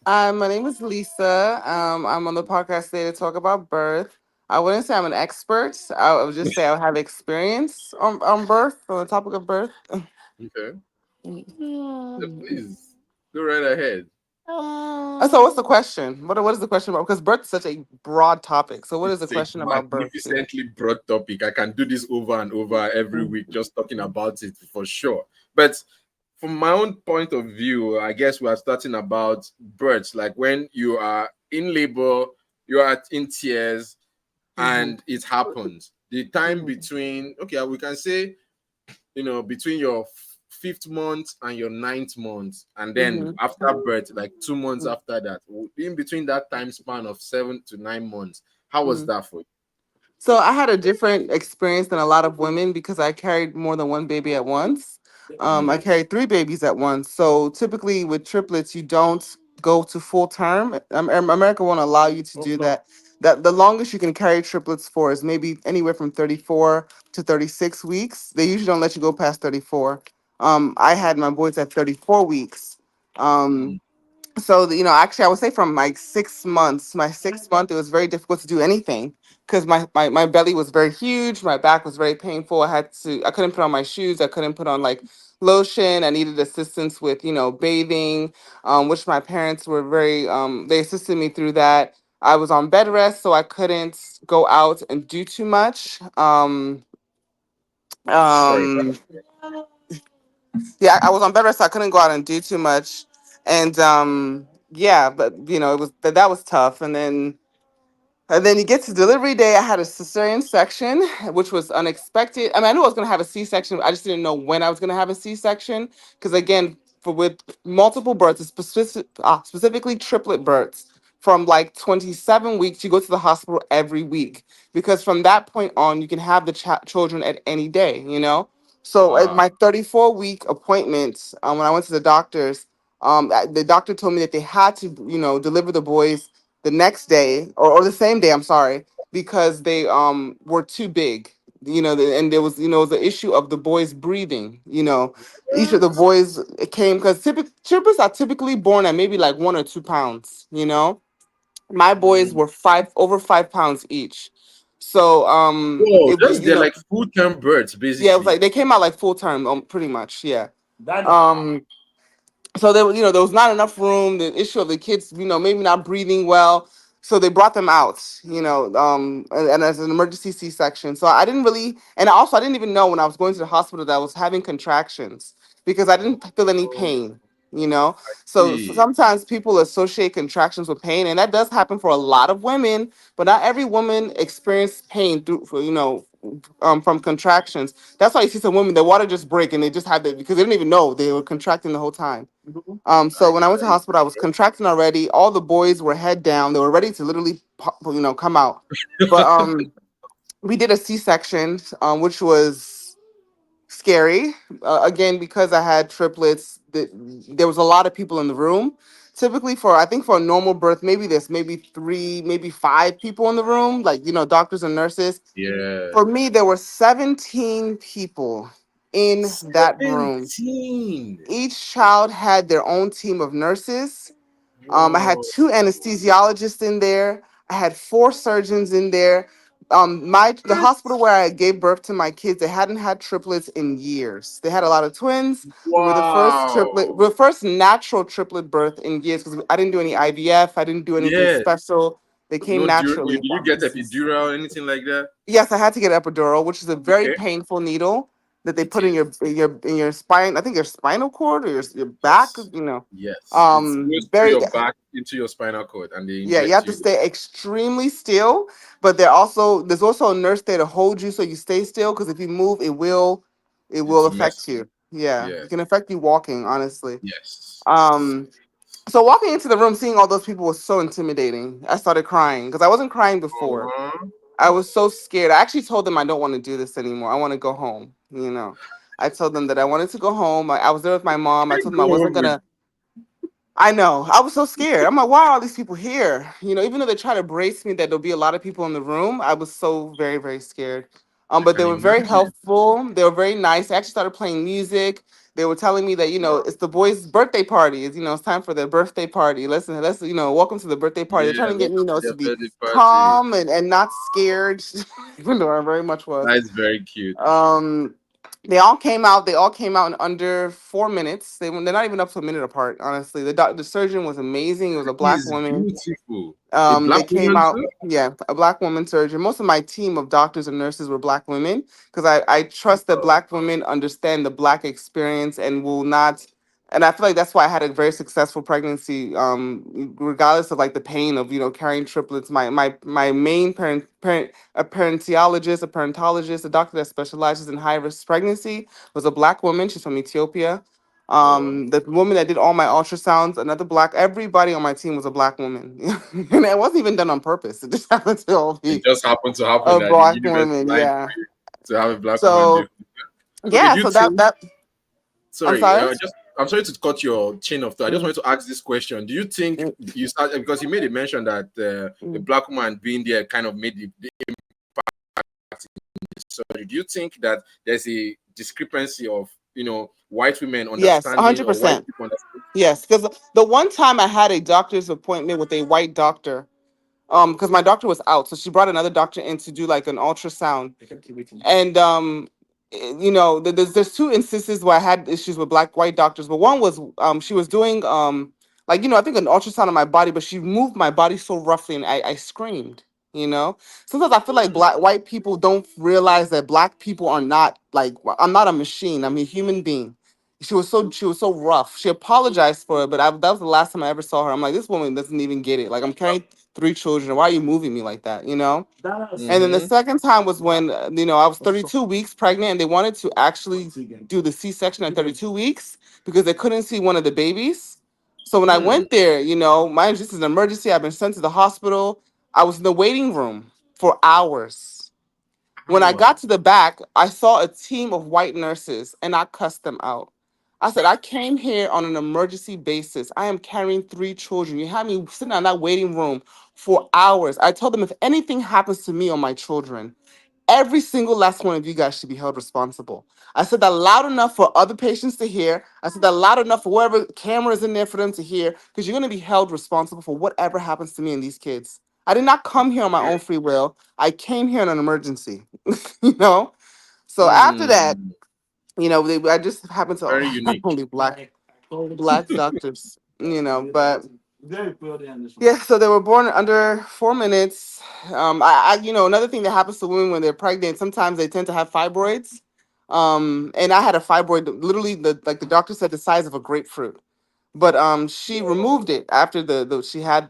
My name is Lisa. I'm on the podcast today to talk about birth. I wouldn't say I'm an expert. I would just say I have experience on birth, on the topic of birth. Okay. Yeah, Mhm. please go right ahead. So, what's the question? What is the question about? Because birth is such a broad topic. So, what is the It's a question about birth? magnificently broad topic. I can do this over and over every Mhm. week, just talking about it for sure. But from my own point of view, I guess we are starting about births, like when you are in labor, you are in tears, Mhm. and it happens. The time Mhm. between, okay, we can say, between your fifth month and your ninth month, and then Mhm. after birth, like 2 months after that, in between that time span of 7 to 9 months, how was Mhm. that for you? So I had a different experience than a lot of women because I carried more than one baby at once. I Mm, carried three babies at once. So typically with triplets, you don't go to full term. America won't allow you to Oh do no. that. That the longest you can carry triplets for is maybe anywhere from 34 to 36 weeks. They usually don't let you go past 34. I had my boys at 34 weeks. Um, mm, so actually I would say from like 6 months, my 6 month, it was very difficult to do anything because my belly was very huge, my back was very painful. I couldn't put on my shoes, I couldn't put on like lotion. I needed assistance with bathing, which my parents were very they assisted me through that. I was on bed rest, so I couldn't go out and do too much. sorry. Um yeah, I was on bed rest, so I couldn't go out and do too much. And yeah, but it was that was tough. And then And then you get to delivery day. I had a cesarean section, which was unexpected. I mean, I knew I was going to have a C-section. I just didn't know when I was going to have a C-section. Because again, for with multiple births, specifically triplet births, from like 27 weeks, you go to the hospital every week. Because from that point on, you can have the children at any day, you know? So at Wow. my 34-week appointment, when I went to the doctors, the doctor told me that they had to, deliver the boys the next day or the same day, I'm sorry, because they were too big, and there was, the issue of the boys breathing. Each of the boys came because triplets are typically born at maybe like 1 or 2 pounds. My boys Mm. were over 5 pounds each. So Whoa, that's they're like full-term birds, yeah, it was basically. like they came out like full term, pretty much, yeah. That um so there was, there was not enough room. The issue of the kids, maybe not breathing well. So they brought them out, and as an emergency C-section. So I didn't really, and also I didn't even know when I was going to the hospital that I was having contractions because I didn't feel any Oh, pain, you know. So see. sometimes people associate contractions with pain, and that does happen for a lot of women, but not every woman experiences pain from contractions. That's why you see some women, the water just break and they just have it because they didn't even know they were contracting the whole time. So when I went to the hospital, I was contracting already. All the boys were head down. They were ready to literally, come out. But we did a C-section, which was scary. Again, because I had triplets, there was a lot of people in the room. Typically, I think for a normal birth, maybe there's maybe three, maybe five people in the room, like doctors and nurses. Yeah. For me, there were 17 people in that room. 17. Each child had their own team of nurses. I had Whoa. two anesthesiologists in there. I had four surgeons in there. The hospital where I gave birth to my kids, they hadn't had triplets in years. They had a lot of twins. We were Wow. the first natural triplet birth in years because I didn't do any IVF. I didn't do anything Yes. special. They came No, naturally. did you get epidural or anything like that? Yes, I had to get epidural, which is a very Okay. painful needle that they It put in is. your spine. I think your spinal cord or your back. Yes. Yes. It goes through Very your back into your spinal cord and they yeah. You have inject to you. stay extremely still, but there's also a nurse there to hold you so you stay still because if you move, it will It's a affect mess. you. Yeah, Yeah. it can affect you walking. Honestly. Yes. Yes. Um. So walking into the room, seeing all those people was so intimidating. I started crying because I wasn't crying before. Aw. I was so scared. I actually told them I don't want to do this anymore. I want to go home. I told them that I wanted to go home. I was there with my mom. I Can't told them I go wasn't home with gonna. I know. I was so scared. I'm like, why are all these people here? Even though they try to brace me that there'll be a lot of people in the room, I was so very, very scared. I But they can were very imagine. helpful. They were very nice. They actually started playing music. They were telling me that, it's the boys' birthday party. It's time for their birthday party. Let's, welcome to the birthday party. They're trying Yeah, to get me, welcome to to their be birthday party. calm and not scared, even though I very much was. That is very cute. Um, they all came out. They all came out in under 4 minutes. They're not even up to a minute apart. Honestly, the surgeon was amazing. It was a That black is woman. beautiful. A black They came woman out. too? Yeah, a black woman surgeon. Most of my team of doctors and nurses were black women because I trust that black women understand the black experience and will not. And I feel like that's why I had a very successful pregnancy, regardless of like the pain of carrying triplets. My main a parentologist, a doctor that specializes in high risk pregnancy, was a black woman. She's from Ethiopia. Oh wow. The woman that did all my ultrasounds, another black. Everybody on my team was a black woman, and it wasn't even done on purpose. It just happened to all It be just happened to happen a that the black universe woman. aligned Yeah. to have a black woman do. So Okay, yeah. do you So that think that I'm sorry, sorry. I'm sorry to cut your chain of thought. I just Mm, wanted to ask this question. Do you think mm, you start because you made a mention that a mm. black woman being there kind of made the impact in the surgery? Do you think that there's a discrepancy of white women Yes, understanding or white 100%. people understanding? Yes, because the one time I had a doctor's appointment with a white doctor, because my doctor was out, so she brought another doctor in to do like an ultrasound. And there's two instances where I had issues with black white doctors, but one was she was doing like I think an ultrasound on my body, but she moved my body so roughly and I screamed. Sometimes I feel like black white people don't realize that black people are not like I'm not a machine. I'm a human being. She was so rough. She apologized for it, but that was the last time I ever saw her. I'm like, this woman doesn't even get it. Like, I'm carrying 3 children. Why are you moving me like that? You know. And then the Mm-hmm. second time was when I was 32 weeks pregnant, and they wanted to actually do the C-section at 32 weeks because they couldn't see one of the babies. So when I Mm. went there, mind you, this is an emergency. I've been sent to the hospital. I was in the waiting room for hours. When I got to the back, I saw a team of white nurses and I cussed them out. I said, I came here on an emergency basis. I am carrying 3 children. You had me sitting in that waiting room for hours. I told them if anything happens to me or my children, every single last one of you guys should be held responsible. I said that loud enough for other patients to hear. I said that loud enough for whoever camera is in there for them to hear, because you're going to be held responsible for whatever happens to me and these kids. I did not come here on my own free will. I came here in an emergency, you know? So after that, Mm. I just happened to Very have unique. only black doctors, but yeah, so they were born under 4 minutes. Another thing that happens to women when they're pregnant, sometimes they tend to have fibroids. And I had a fibroid, literally the doctor said the size of a grapefruit. But she removed it after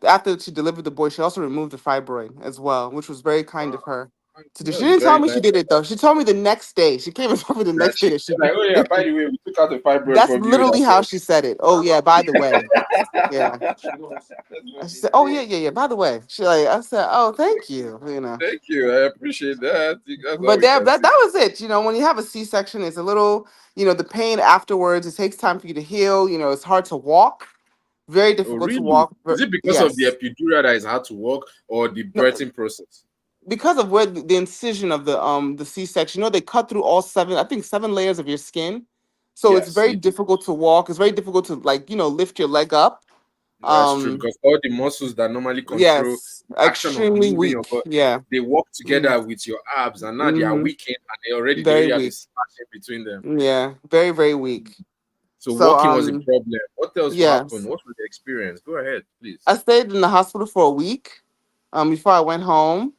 after she delivered the boy. She also removed the fibroid as well, which was very kind of Wow. her to do. She That's didn't tell very me she nice. did it though. She told me the next day. She came and told me the That next day she that she like, did. oh yeah, by the way, we took out a fibroid That's from you. literally how she said it. Oh yeah, by the way. Yeah. That's And she funny. said, "Oh yeah, yeah, yeah. By the way," I said, "Oh, thank you." Thank you. I appreciate that. That's all But we that, can that say. that was it. When you have a C-section, it's a little, the pain afterwards. It takes time for you to heal. It's hard to walk. Very Oh, difficult to really? walk. Is it because of the Yes. epidural that is hard to walk or the No, birthing process? because of where the incision of the C-section. They cut through all seven, I think 7 layers of your skin. So it's Yes, very they do. difficult to walk. It's very difficult to lift your leg up. That's true Um, because all the muscles that normally control yes, the action of extremely moving your weak. body, Yeah. they work Mm-hmm. together with your abs, and now they are Mm-hmm. weakened, and they already Very have a weak. splashing between them. Yeah, very, very weak. So So walking was a problem. What else happened? yes. What was the experience? Go ahead, I please. stayed in the hospital for a week before I went home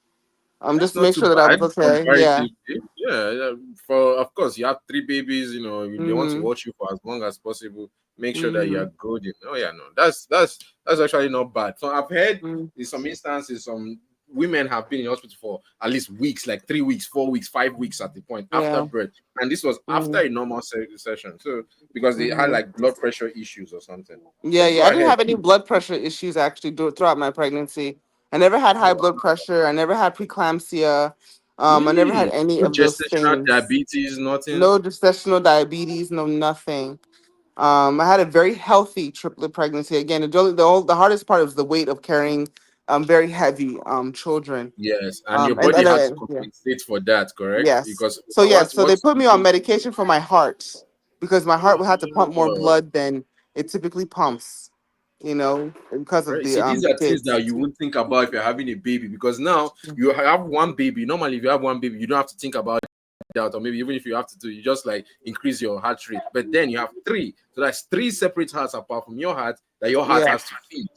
That's just to not make too sure that I bad was okay. Yeah. comparatively. Yeah, yeah. For of course, you have 3 babies. They want to Mm-hmm. watch you for as long as possible. Make sure that you Mm-hmm. are good. Oh yeah, no, that's actually not bad. So I've heard Mm-hmm. in some instances, some women have been in hospital for at least weeks, like 3 weeks, 4 weeks, 5 weeks at the point after Yeah. birth, and this was after Mm-hmm. a normal session. So because they had Mm-hmm. like blood pressure issues or something. Yeah, But yeah. go I didn't ahead, have any please. blood pressure issues actually throughout my pregnancy. I never had high Oh, blood pressure. I never had preeclampsia. I never had really? any No of those gestational things. diabetes, nothing. No gestational diabetes, no nothing. I had a very healthy triplet pregnancy. Again, the hardest part was the weight of carrying very heavy children. Yes, and your And body had to yeah. compensate for that, correct? Yes. Because So yes, so they what put you me on do. medication for my heart because my heart would have to pump more Oh, blood than it typically pumps, because of right. See, these the are things kids. that you won't think about if you're having a baby, because now you have one baby. Normally, if you have one baby, you don't have to think about that, or maybe even if you have to do, you just like increase your heart rate. But then you have three, so that's three separate hearts apart from your heart that your heart Yeah. has to feed.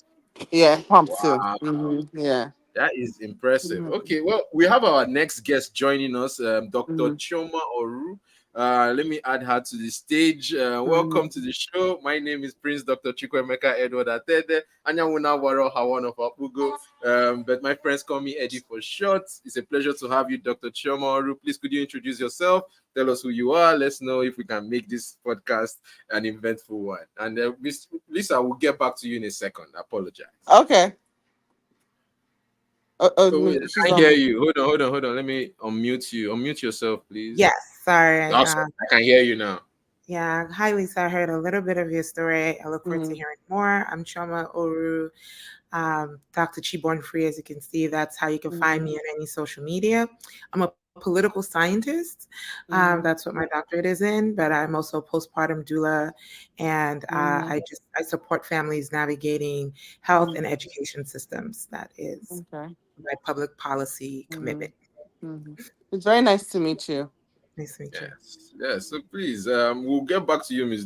Yeah, pumps too. Wow. Yeah. That is impressive. Mhm. Okay, well, we have our next guest joining us, Dr. Mhm. Chioma Oru. Let me add her to the stage. Welcome Mhm. to the show. My name is Prince Dr. Chukwemeka Edward Atede. Anyawuna Waro Hawan of Apugo. But my friends call me Eddy for short. It's a pleasure to have you, Dr. Chioma Oru. Please, could you introduce yourself? Tell us who you are. Let's know if we can make this podcast an eventful one. And Miss Lisa, will get back to you in a second. I apologize. Okay. Oh, wait, I She's can't hear on. you. Hold on. Let me unmute you. Unmute yourself, please. Yes, sorry. Awesome. I can hear you now. Yeah, hi Lisa. I heard a little bit of your story. I look forward to Mhm. hearing more. I'm Choma Oru, Dr. Chiborn Free. As you can see, that's how you can find me Mhm. on any social media. I'm a political scientist. Mhm. That's what my doctorate is in, but I'm also a postpartum doula, and Mhm. I support families navigating health and Mhm. education systems. That is Okay. my public policy commitment. Mhm. Mhm. It's very nice to meet you. Nice to meet you. Yes. So please, we'll get back to you, Miss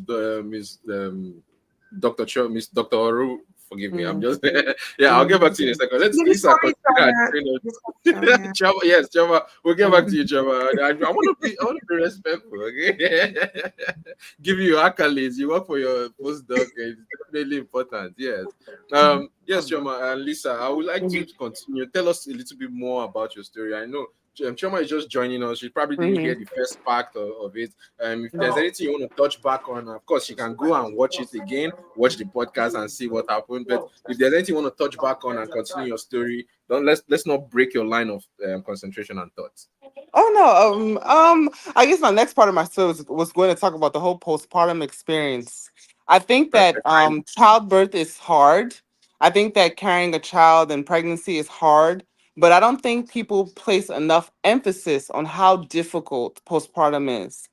Dr. Cho, Miss Dr. Oru. Forgive me. I'm Mhm. just yeah. I'll get back Mhm. to you in a second. Let's You just Lisa call me Chava, yes, Chava. We'll get back to you, Chava. I want to be respectful. Okay, give you accolades. You work for your postdoc. It's definitely important. Yes. Yes, Chama and Lisa. I would like to continue. Tell us a little bit more about your story. I know Choma is just joining us. She probably didn't hear the first part of it. If there's anything you want to touch back on, of course, you can go and watch it again, watch the podcast and see what happened. But if there's anything you want to touch back on and continue your story, don't let's not break your line of concentration and thoughts. Oh no. I guess my next part of my story was going to talk about the whole postpartum experience. I think that Perfect. childbirth is hard. I think that carrying a child and pregnancy is hard, but I don't think people place enough emphasis on how difficult postpartum is.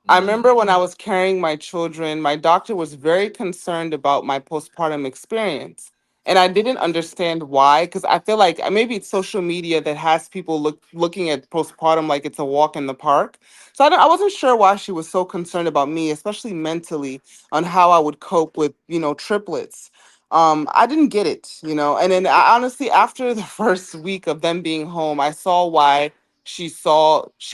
I Mm, remember when I was carrying my children, my doctor was very concerned about my postpartum experience. And I didn't understand why, because I feel like maybe it's social media that has people looking at postpartum like it's a walk in the park. So I wasn't sure why she was so concerned about me, especially mentally, on how I would cope with, triplets. I didn't get it, And then honestly, after the first week of them being home, I saw why she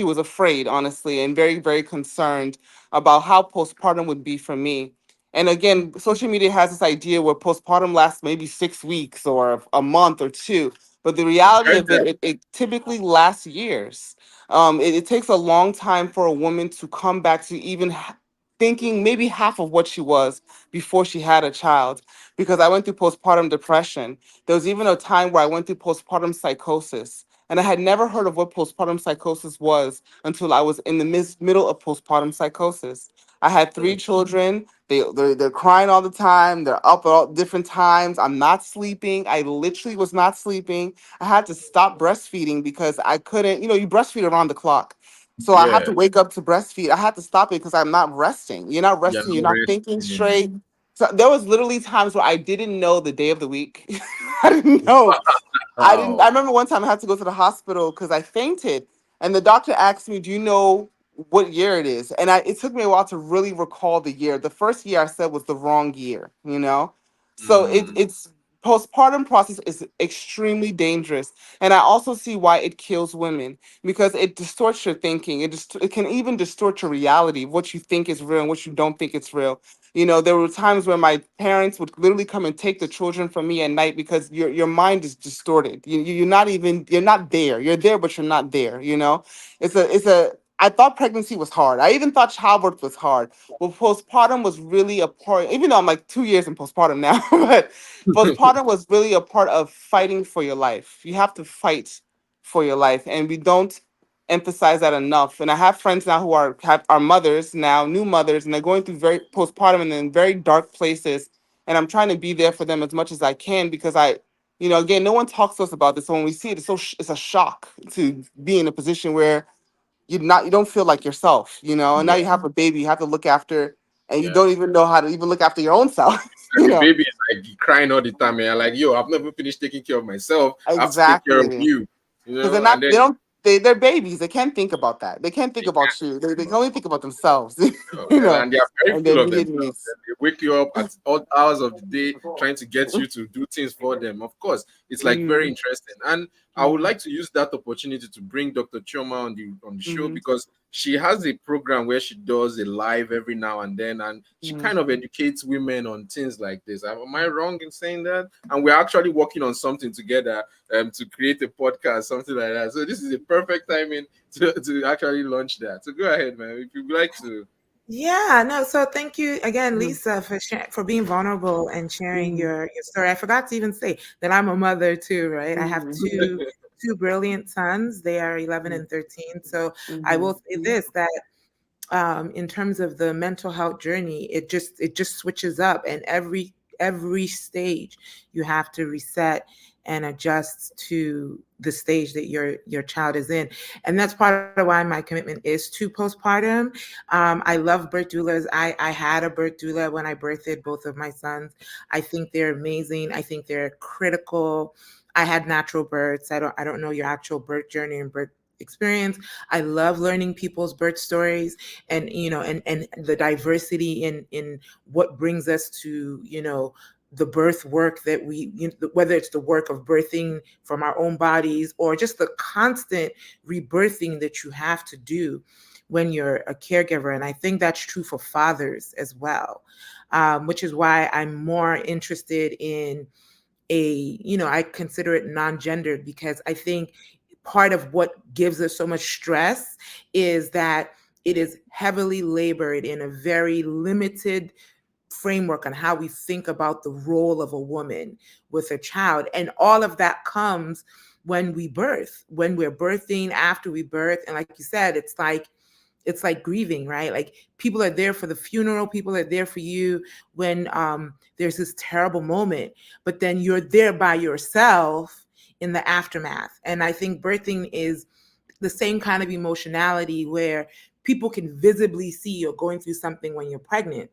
was afraid, honestly, and very, very concerned about how postpartum would be for me. And again, social media has this idea where postpartum lasts maybe 6 weeks or a month or two, but the I've reality heard of that. it typically lasts years. It takes a long time for a woman to come back to even thinking maybe half of what she was before she had a child, because I went through postpartum depression. There was even a time where I went through postpartum psychosis. And I had never heard of what postpartum psychosis was until I was in the middle of postpartum psychosis. I had three children. They're crying all the time. They're up at all different times. I'm not sleeping. I literally was not sleeping. I had to stop breastfeeding because I couldn't, you breastfeed around the clock. So I had Yeah, to wake up to breastfeed. I had to stop it because I'm not resting. You're not you're resting. You're not not thinking resting. straight. So there was literally times where I didn't know the day of the week. I didn't know. I didn't. I Wow. remember one time I had to go to the hospital because I fainted, and the doctor asked me, "Do you know what year it is?" And it took me a while to really recall the year. The first year I said was the wrong year. So Mm, it's postpartum process is extremely dangerous, and I also see why it kills women because it distorts your thinking. It can even distort your reality, what you think is real and what you don't think it's real. There were times where my parents would literally come and take the children from me at night because your mind is distorted. You're not there. You're there, but you're not there. I thought pregnancy was hard. I even thought childbirth was hard. Well, postpartum was really a part, even though I'm like 2 years in postpartum now, but postpartum was really a part of fighting for your life. You have to fight for your life. And we don't emphasize that enough. And I have friends now who are mothers now, new mothers, and they're going through very postpartum and in very dark places. And I'm trying to be there for them as much as I can because again, no one talks to us about this. So when we see it, it's a shock to be in a position where you don't feel like yourself. And now yeah, you have a baby you have to look after, and you yeah. don't even know how to even look after your own self. And you the know baby is like crying all the time, and you're like, yo, I've never finished taking care of myself. I have to take care of exactly. you, Because they're and not then they don't they're babies. They can't think about that. They can't think they about can't. you. They can only think about themselves. Oh, you well, know and they are very and their full of immediate themselves. needs. And they wake you up at all hours of the day trying to get you to do things for them. Of course, it's like very Mhm, interesting. And I would mhm, like to use that opportunity to bring Dr. Chioma on the show mhm, because she has a program where she does a live every now and then, and she mhm. kind of educates women on things like this. Am I wrong in saying that? And we're actually working on something together to create a podcast, something like that. So this is a perfect timing to actually launch that. So go ahead, man. If you'd like to. Yeah, no, so thank you again, Mhm, Lisa, for being vulnerable and sharing mhm, your story. I forgot to even say that I'm a mother too, right? I have mhm, two brilliant sons. They are 11 and 13. So I will mhm, say this, that in terms of the mental health journey, it just switches up, and every stage you have to reset and adjust to the stage that your child is in. And that's part of why my commitment is to postpartum. I love birth doulas. I had a birth doula when I birthed both of my sons. I think they're amazing. I think they're critical. I had natural births. I don't know your actual birth journey and birth experience. I love learning people's birth stories, and and the diversity in what brings us to the birth work that whether it's the work of birthing from our own bodies or just the constant rebirthing that you have to do when you're a caregiver. And I think that's true for fathers as well, which is why I'm more interested in I consider it non-gendered, because I think part of what gives us so much stress is that it is heavily labored in a very limited framework on how we think about the role of a woman with a child. And all of that comes when we birth, when we're birthing, after we birth. And like you said, it's like grieving, right? Like people are there for the funeral, people are there for you when there's this terrible moment, but then you're there by yourself in the aftermath. And I think birthing is the same kind of emotionality where people can visibly see you're going through something when you're pregnant.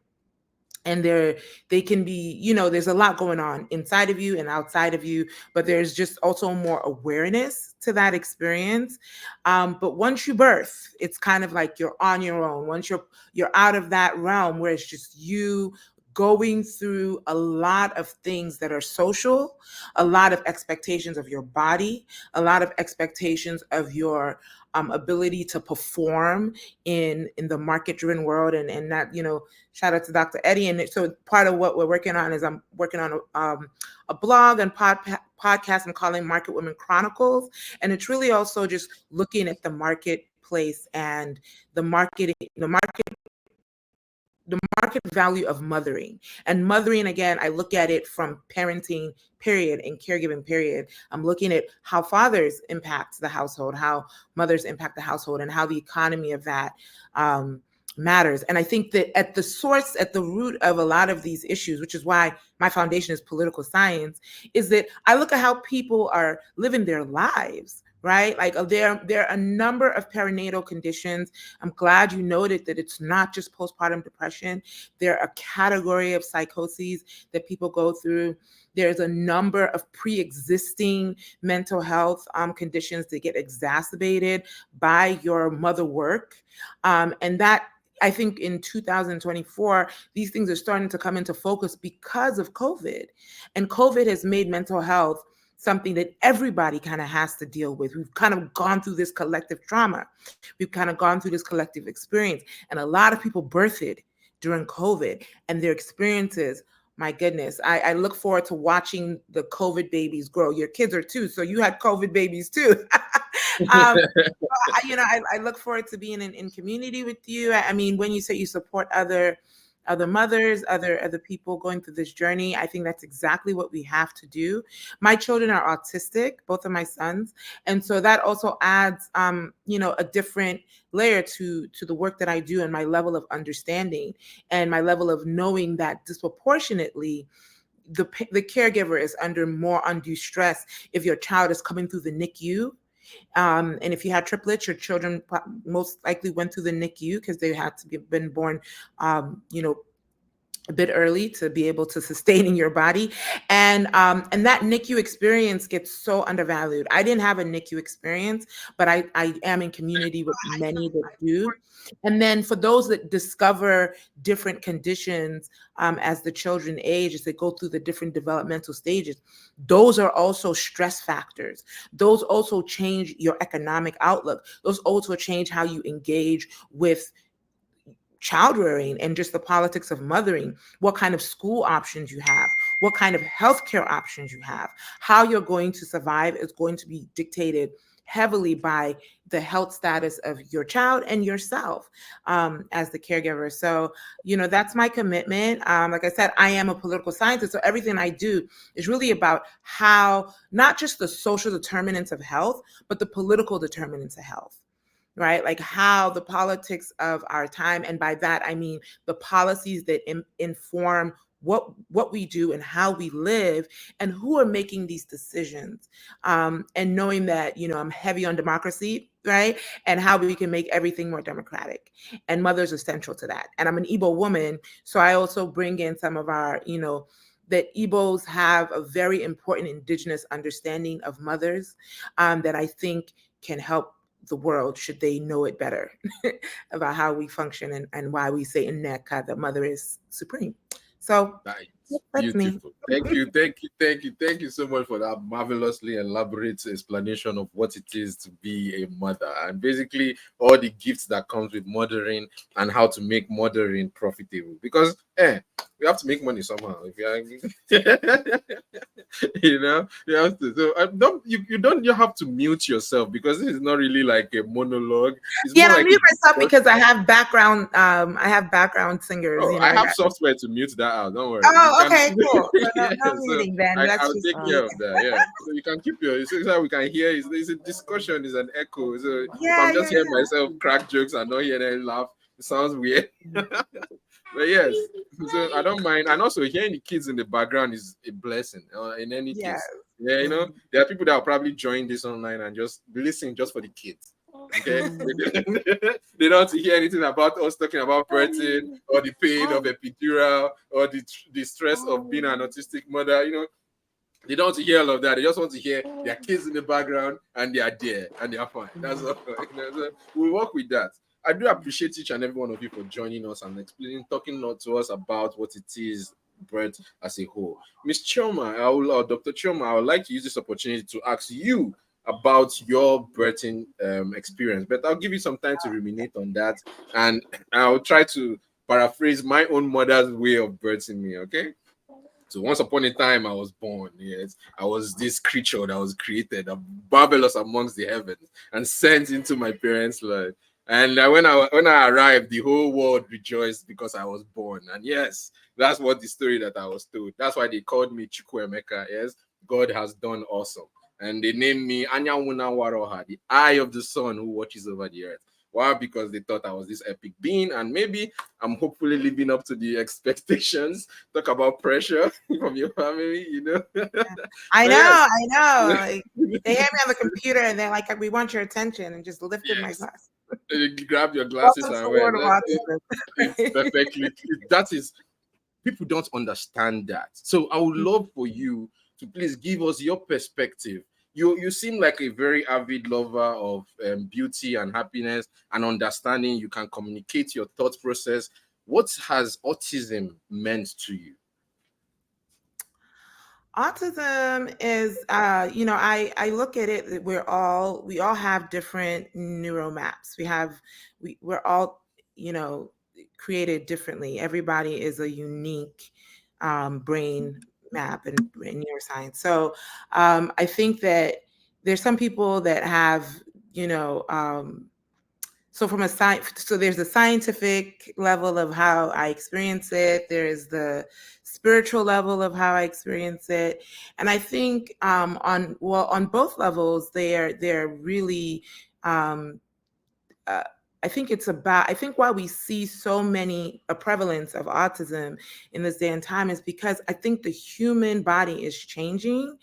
And they can be, there's a lot going on inside of you and outside of you, but there's just also more awareness to that experience. But once you birth, it's kind of like you're on your own. Once you're out of that realm where it's just you going through a lot of things that are social, a lot of expectations of your body, a lot of expectations of your ability to perform in the market-driven world, and that, shout out to Dr. Eddy. And so part of what we're working on is I'm working on a blog and podcast I'm calling Market Women Chronicles, and it's really also just looking at the marketplace and the market value of mothering. And mothering, again, I look at it from parenting period and caregiving period. I'm looking at how fathers impact the household, how mothers impact the household, and how the economy of that matters. And I think that at the root of a lot of these issues, which is why my foundation is political science, is that I look at how people are living their lives, right? Like there are a number of perinatal conditions. I'm glad you noted that it's not just postpartum depression. There are a category of psychoses that people go through. There's a number of pre-existing mental health conditions that get exacerbated by your mother work. And that, I think in 2024, these things are starting to come into focus because of COVID. And COVID has made mental health something that everybody kind of has to deal with. We've kind of gone through this collective trauma. We've kind of gone through this collective experience. And a lot of people birthed during COVID, and their experiences, my goodness, I look forward to watching the COVID babies grow. Your kids are too, so you had COVID babies too. I look forward to being in community with you. I mean, when you say you support other mothers, other people going through this journey, I think that's exactly what we have to do. My children are autistic, both of my sons, and so that also adds, a different layer to the work that I do, and my level of understanding and my level of knowing that disproportionately the caregiver is under more undue stress if your child is coming through the NICU. And if you had triplets, your children most likely went through the NICU because they had to been born, a bit early to be able to sustain in your body. And that NICU experience gets so undervalued. I didn't have a NICU experience, but I am in community with many that do. And then for those that discover different conditions as the children age, as they go through the different developmental stages, those are also stress factors. Those also change your economic outlook. Those also change how you engage with child rearing and just the politics of mothering, what kind of school options you have, what kind of healthcare options you have, how you're going to survive is going to be dictated heavily by the health status of your child and yourself as the caregiver. So, that's my commitment. Like I said, I am a political scientist, so everything I do is really about how, not just the social determinants of health, but the political determinants of health. Right? Like how the politics of our time, and by that, I mean the policies that inform what we do and how we live and who are making these decisions. And knowing that, I'm heavy on democracy, right? And how we can make everything more democratic. And mothers are central to that. And I'm an Igbo woman, so I also bring in some of our, that Igbos have a very important indigenous understanding of mothers that I think can help the world should they know it better about how we function and why we say in Nneka that mother is supreme. So That's me. Beautiful. Thank you so much for that marvelously elaborate explanation of what it is to be a mother, and basically all the gifts that comes with mothering and how to make mothering profitable. Because we have to make money somehow. If you are, you have to. So you don't have to mute yourself, because this is not really like a monologue. It's Yeah, more I like mute myself because I have background singers. Oh, You know, I I have got. software to mute that out. Don't worry. You Oh, can. okay, cool. So no, Yeah, no so muting then. That's I'll just take care of that. Yeah. So you can keep your. So that we can hear. It's a discussion. It's an echo. So if yeah, I'm just yeah, hearing myself crack jokes and not hearing any laugh, it sounds weird. But yes, so I don't mind. And also hearing the kids in the background is a blessing. In any yeah. case, yeah, there are people that will probably join this online and just listen just for the kids. Okay, they don't want to hear anything about us talking about birthing or the pain of epidural or the stress of being an autistic mother. They don't want to hear all of that. They just want to hear their kids in the background and they are there and they are fine. That's all. So we'll work with that. I do appreciate each and every one of you for joining us and talking to us about what it is birth as a whole. Miss Choma, or Dr. Choma, I would like to use this opportunity to ask you about your birthing experience, but I'll give you some time to ruminate on that, and I'll try to paraphrase my own mother's way of birthing me. Okay. So once upon a time, I was born. Yes, I was this creature that was created, marvelous amongst the heavens, and sent into my parents' life. And when I arrived, the whole world rejoiced because I was born. And yes, that's what the story that I was told. That's why they called me Chukwuemeka. Yes, God has done awesome, and they named me Anyawuna Waroha, the eye of the sun who watches over the earth. Why? Because they thought I was this epic being, and maybe I'm hopefully living up to the expectations. Talk about pressure from your family. I But know. yes, Like they had me on the computer and they're like, "We want your attention," and just lifted my yes. glass. You grab your glasses Welcome to and the wear. world of It's autism. perfectly. That is, people don't understand that. So I would love for you to please give us your perspective. You seem like a very avid lover of beauty and happiness and understanding. You can communicate your thought process. What has autism meant to you? Autism is, I look at it that we all have different neural maps. We're all, you know, created differently. Everybody is a unique brain map and neuroscience. So I think that there's some people that have, you know, so from a science, so there's the scientific level of how I experience it. There is the spiritual level of how I experience it, and I think on both levels they're really um, uh, I think why we see so many a prevalence of autism in this day and time is because I think the human body is changing,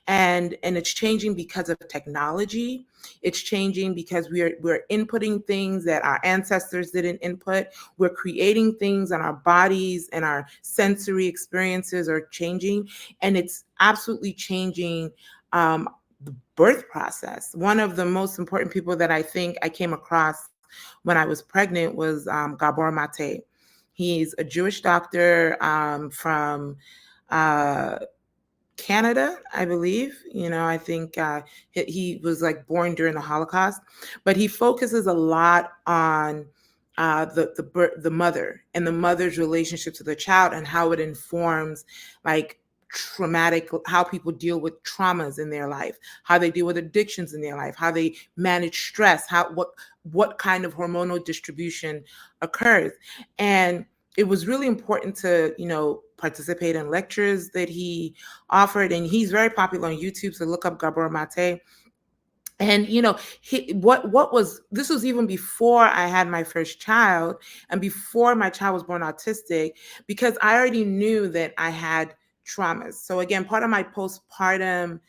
and it's changing because of technology. It's changing because we're inputting things that our ancestors didn't input. We're creating things, and our bodies and our sensory experiences are changing, and it's absolutely changing the birth process. One of the most important people that I think I came across when I was pregnant was Gabor Mate. He's a Jewish doctor from uh, Canada, I believe. I think he was like born during the Holocaust, but he focuses a lot on the mother and the mother's relationship to the child and how it informs like how people deal with traumas in their life, how they deal with addictions in their life, how they manage stress, what kind of hormonal distribution occurs. And it was really important to participate in lectures that he offered, and he's very popular on YouTube, so look up Gabor Mate. And this was even before I had my first child and before my child was born autistic, because I already knew that I had traumas. So again, part of my postpartum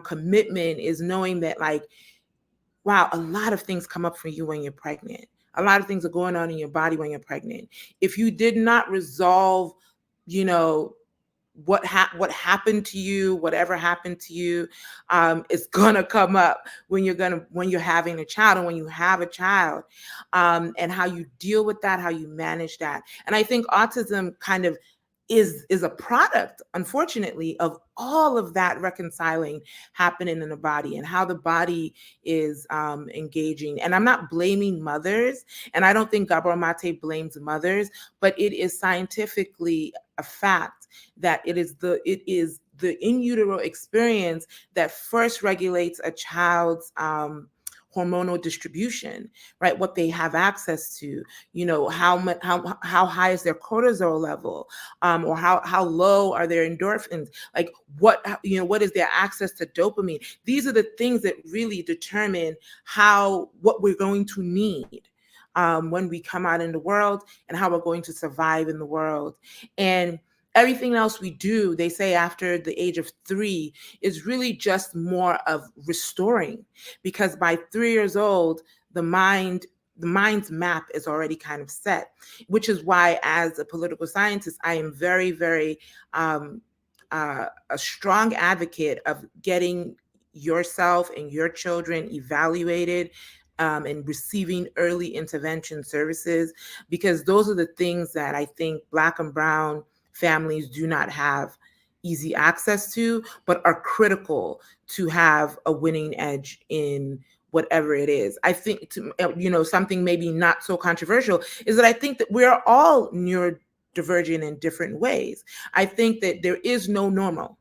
commitment is knowing that, like, wow, a lot of things come up for you when you're pregnant. A lot of things are going on in your body when you're pregnant. If you did not resolve, what happened to you, whatever happened to you, is gonna come up when you're having a child, and when you have a child, and how you deal with that, how you manage that. And I think autism kind of is a product, unfortunately, of all of that reconciling happening in the body and how the body is engaging. And I'm not blaming mothers, and I don't think Gabor Mate blames mothers, but it is scientifically a fact that it is the in utero experience that first regulates a child's hormonal distribution, right? What they have access to, how much, how high is their cortisol level, or how low are their endorphins? Like what is their access to dopamine? These are the things that really determine what we're going to need when we come out in the world and how we're going to survive in the world. And everything else we do, they say after the age of 3, is really just more of restoring, because by 3 years old, the mind's map is already kind of set, which is why, as a political scientist, I am very, very a strong advocate of getting yourself and your children evaluated and receiving early intervention services, because those are the things that I think Black and Brown families do not have easy access to, but are critical to have a winning edge in whatever it is. I think, something maybe not so controversial is that I think that we're all neurodivergent in different ways. I think that there is no normal.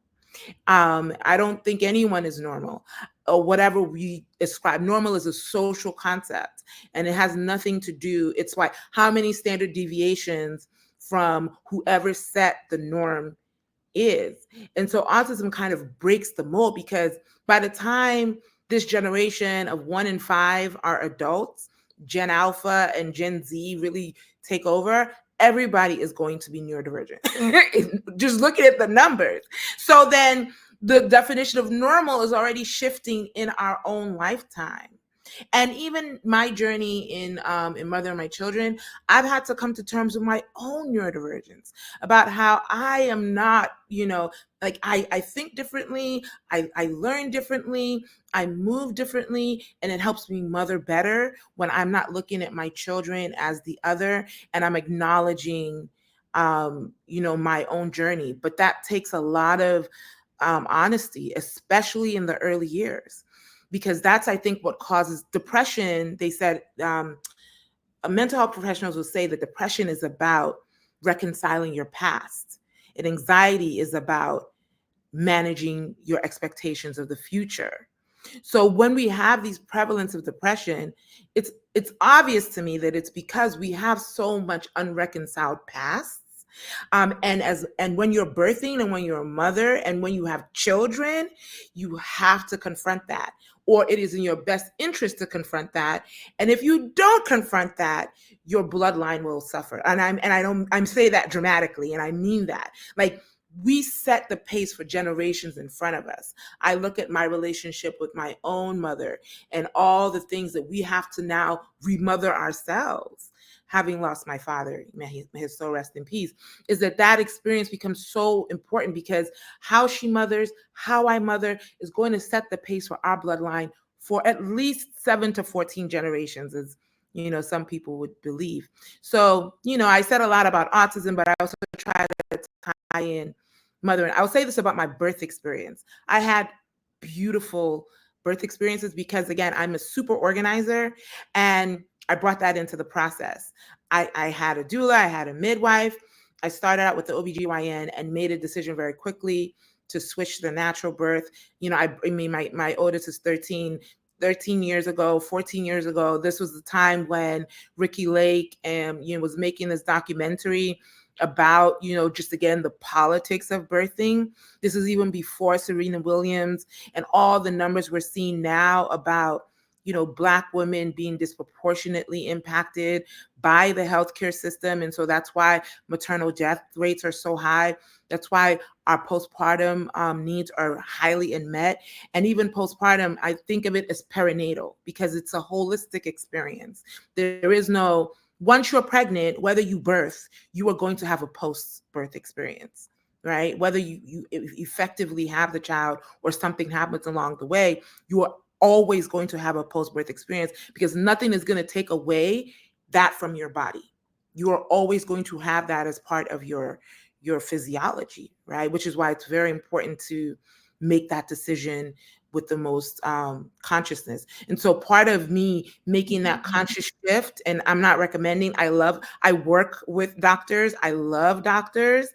I don't think anyone is normal, or whatever we ascribe. Normal is a social concept, and it has nothing to do. It's why how many standard deviations from whoever set the norm is. And so autism kind of breaks the mold, because by the time this generation of 1 in 5 are adults, Gen Alpha and Gen Z really take over, everybody is going to be neurodivergent. Just looking at the numbers. So then the definition of normal is already shifting in our own lifetime. And even my journey in mothering my children, I've had to come to terms with my own neurodivergence, about how I am not, I think differently, I learn differently, I move differently, and it helps me mother better when I'm not looking at my children as the other, and I'm acknowledging, my own journey. But that takes a lot of honesty, especially in the early years, because that's, I think, what causes depression. They said mental health professionals will say that depression is about reconciling your past, and anxiety is about managing your expectations of the future. So when we have these prevalence of depression, it's obvious to me that it's because we have so much unreconciled past. And when you're birthing, and when you're a mother, and when you have children, you have to confront that, or it is in your best interest to confront that. And if you don't confront that, your bloodline will suffer. And I'm saying that dramatically, and I mean that. Like, we set the pace for generations in front of us. I look at my relationship with my own mother and all the things that we have to now remother ourselves. Having lost my father, may his soul rest in peace, is that experience becomes so important, because how she mothers, how I mother, is going to set the pace for our bloodline for at least 7 to 14 generations, as some people would believe. So, I said a lot about autism, but I also try to tie in mothering. I'll say this about my birth experience. I had beautiful birth experiences because, again, I'm a super organizer, and I brought that into the process. I had a doula, I had a midwife. I started out with the OBGYN and made a decision very quickly to switch to the natural birth. My oldest is 13 years ago, 14 years ago. This was the time when Ricky Lake was making this documentary about, just again, the politics of birthing. This is even before Serena Williams and all the numbers we're seeing now about Black women being disproportionately impacted by the healthcare system. And so that's why maternal death rates are so high. That's why our postpartum needs are highly unmet. And even postpartum, I think of it as perinatal, because it's a holistic experience. There is no, once you're pregnant, whether you birth, you are going to have a post-birth experience, right? Whether you effectively have the child or something happens along the way, you are always going to have a post-birth experience, because nothing is going to take away that from your body. You are always going to have that as part of your your physiology, right? Which is why it's very important to make that decision with the most consciousness. And so part of me making that conscious shift, and I'm not recommending, I work with doctors, I love doctors.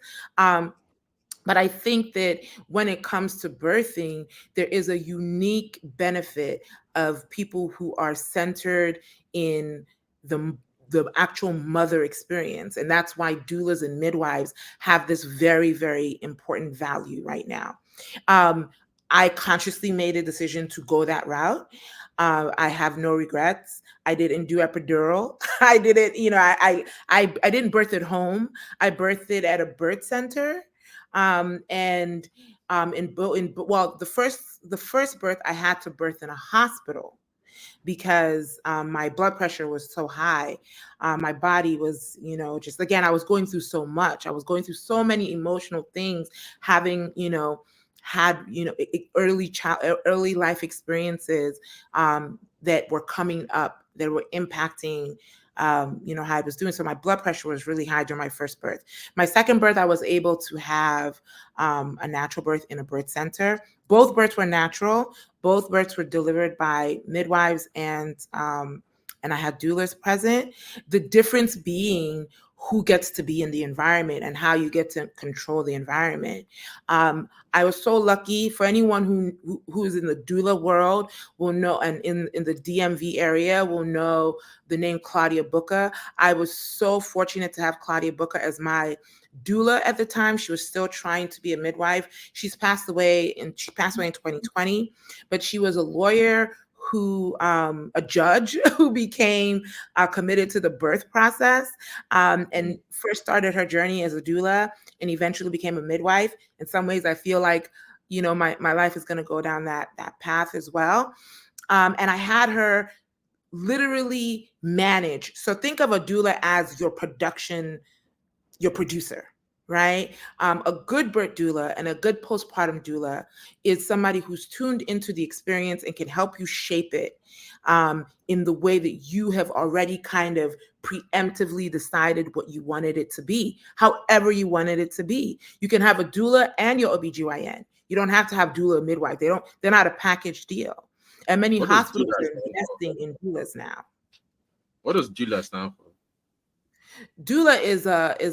But I think that when it comes to birthing, there is a unique benefit of people who are centered in the actual mother experience. And that's why doulas and midwives have this very, very important value right now. I consciously made a decision to go that route. I have no regrets. I didn't do epidural. I didn't, I didn't birth at home. I birthed it at a birth center. Well, the first birth I had to birth in a hospital because my blood pressure was so high. My body was, just again, I was going through so much. I was going through so many emotional things, having, had, early life experiences that were coming up that were impacting how I was doing. So my blood pressure was really high during my first birth. My second birth, I was able to have a natural birth in a birth center. Both births were natural. Both births were delivered by midwives, and I had doulas present. The difference being who gets to be in the environment and how you get to control the environment. I was so lucky. For anyone who is in the doula world will know, and in the DMV area will know the name Claudia Booker. I was so fortunate to have Claudia Booker as my doula at the time. She was still trying to be a midwife. She passed away in 2020, but she was a lawyer a judge who became committed to the birth process, and first started her journey as a doula and eventually became a midwife. In some ways, I feel like, my life is going to go down that path as well. And I had her literally manage. So think of a doula as your producer, right? A good birth doula and a good postpartum doula is somebody who's tuned into the experience and can help you shape it in the way that you have already kind of preemptively decided what you wanted it to be, however you wanted it to be. You can have a doula and your OBGYN. You don't have to have doula or midwife. They're not a package deal. And many What does hospitals doula are stand for? investing in doulas now. What does doula stand for? Doula is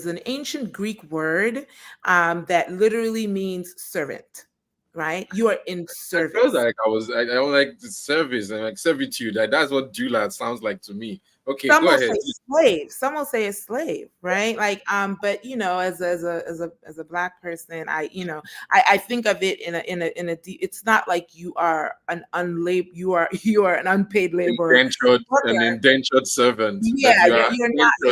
an ancient Greek word that literally means servant, right? You are in I felt service. like I was like the service and like servitude. Like that's what doula sounds like to me. Okay, Some go will ahead. say slave. Some will say a slave, right? Like, but as a Black person, I think of it in a. It's not like you are an you are an unpaid laborer. An indentured servant that Yeah, you are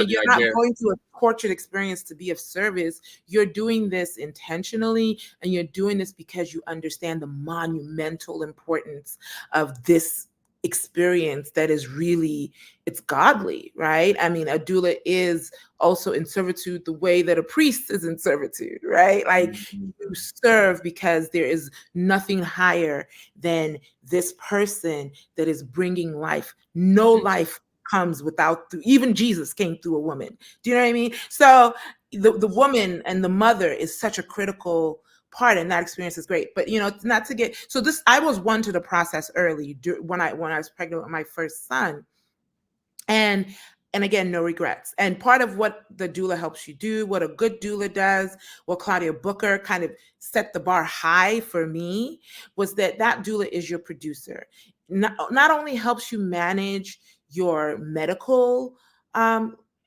you're not going through a tortured experience to be of service. You're doing this intentionally, and you're doing this because you understand the monumental importance of this experience that is really, it's godly, right? I mean, a doula is also in servitude the way that a priest is in servitude, right? Like you serve because there is nothing higher than this person that is bringing life. No life comes without, even Jesus came through a woman. Do you know what I mean? So the woman and the mother is such a critical part, and that experience is great. But not to get, so this, I was one to the process early when I was pregnant with my first son, and again, no regrets. And part of what the doula helps you do, what a good doula does, what Claudia Booker kind of set the bar high for me, was that doula is your producer. Not only helps you manage your medical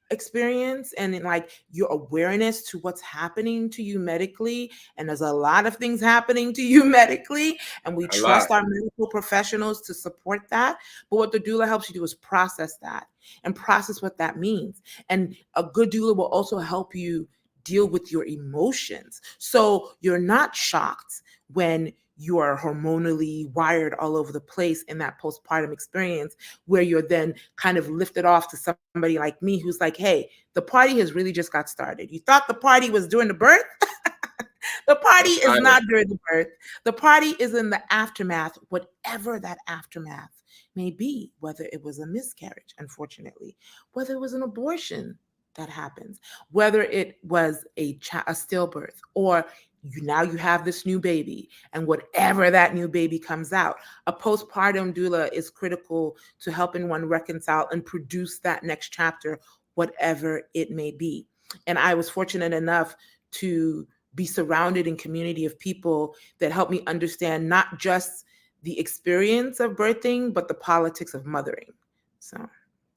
experience and like your awareness to what's happening to you medically, and there's a lot of things happening to you medically, and we trust our medical professionals to support that. But what the doula helps you do is process that and process what that means. And a good doula will also help you deal with your emotions, so you're not shocked when you are hormonally wired all over the place in that postpartum experience, where you're then kind of lifted off to somebody like me who's like, hey, the party has really just got started. You thought the party was during the birth? The party is not during the birth. The party is in the aftermath, whatever that aftermath may be, whether it was a miscarriage, unfortunately, whether it was an abortion, that happens, whether it was a stillbirth, or now you have this new baby, and whatever that new baby comes out, a postpartum doula is critical to helping one reconcile and produce that next chapter, whatever it may be. And I was fortunate enough to be surrounded in community of people that helped me understand not just the experience of birthing, but the politics of mothering. So,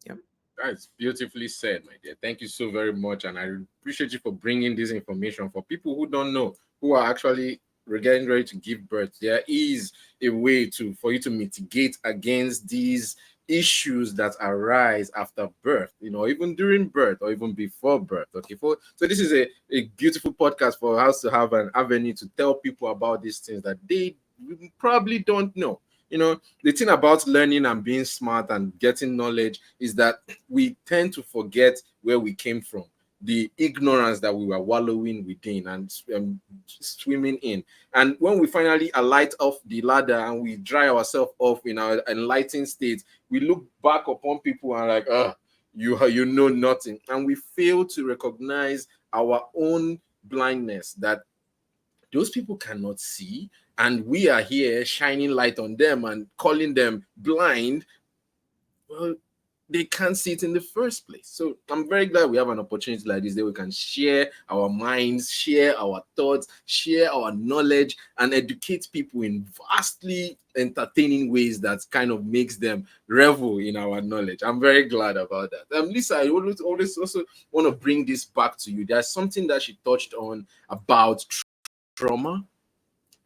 yeah. That's beautifully said, my dear. Thank you so very much. And I appreciate you for bringing this information for people who don't know, who are actually getting ready to give birth. There is a way for you to mitigate against these issues that arise after birth, even during birth or even before birth. Okay, so this is a beautiful podcast for us to have an avenue to tell people about these things that they probably don't know. The thing about learning and being smart and getting knowledge is that we tend to forget where we came from, the ignorance that we were wallowing within and swimming in. And when we finally alight off the ladder and we dry ourselves off in our enlightened state, we look back upon people and like, you know nothing. And we fail to recognize our own blindness, that those people cannot see, and we are here shining light on them and calling them blind. Well, they can't see it in the first place. So I'm very glad we have an opportunity like this that we can share our minds, share our thoughts, share our knowledge, and educate people in vastly entertaining ways that kind of makes them revel in our knowledge. I'm very glad about that. Lisa, I always also want to bring this back to you. There's something that she touched on about trauma.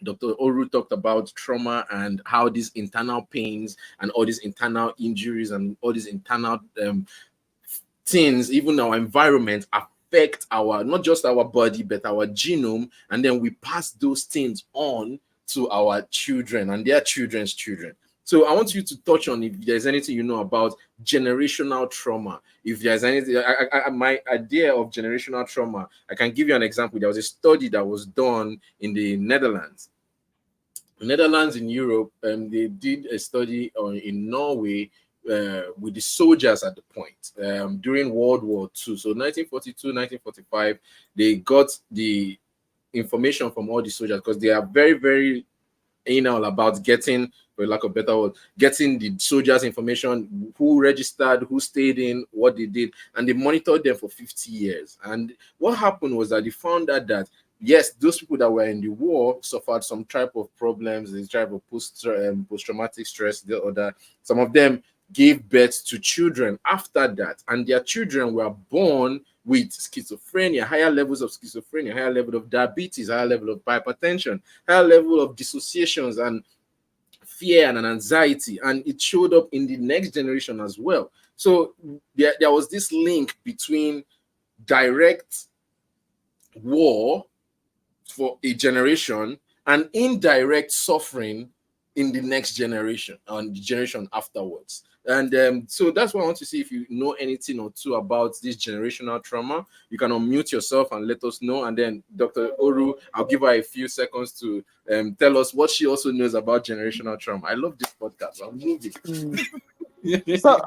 Dr. Oru talked about trauma and how these internal pains and all these internal injuries and all these internal things, even our environment, affect not just our body, but our genome. And then we pass those things on to our children and their children's children. So I want you to touch on if there's anything you know about generational trauma. If there's anything, my idea of generational trauma, I can give you an example. There was a study that was done in the Netherlands. Netherlands in Europe, they did a study in Norway with the soldiers at the point during World War II. So 1942, 1945, they got the information from all the soldiers because they are very, very anal about getting, for lack of a better word, getting the soldiers' information, who registered, who stayed in, what they did, and they monitored them for 50 years. And what happened was that they found out that yes, those people that were in the war suffered some type of problems, this type of post-traumatic stress, the other. Some of them gave birth to children after that, and their children were born with schizophrenia, higher levels of schizophrenia, higher level of diabetes, higher level of hypertension, higher level of dissociations and fear and anxiety, and it showed up in the next generation as well. So there was this link between direct war for a generation and indirect suffering in the next generation and the generation afterwards. And so that's why I want to see if you know anything or two about this generational trauma. You can unmute yourself and let us know. And then Dr. Oru, I'll give her a few seconds to tell us what she also knows about generational trauma. I love this podcast. I'm moving. So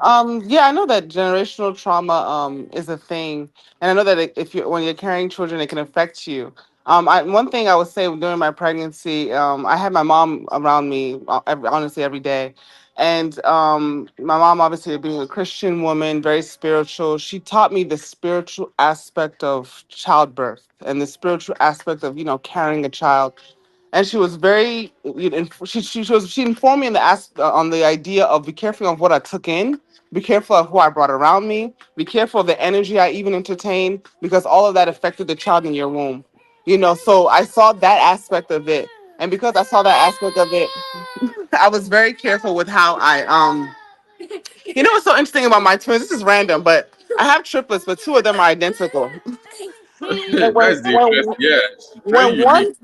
yeah, I know that generational trauma is a thing, and I know that when you're carrying children, it can affect you. One thing I would say during my pregnancy, I had my mom around me honestly every day, and my mom, obviously being a Christian woman, very spiritual, she taught me the spiritual aspect of childbirth and the spiritual aspect of carrying a child. And she was very, she informed me on the idea of be careful of what I took in, be careful of who I brought around me, be careful of the energy I even entertained, because all of that affected the child in your womb. So I saw that aspect of it, and because I saw that aspect of it, I was very careful with how I. What's so interesting about my twins? This is random, but I have triplets, but two of them are identical. And That's the interest. Yeah, very when unique. one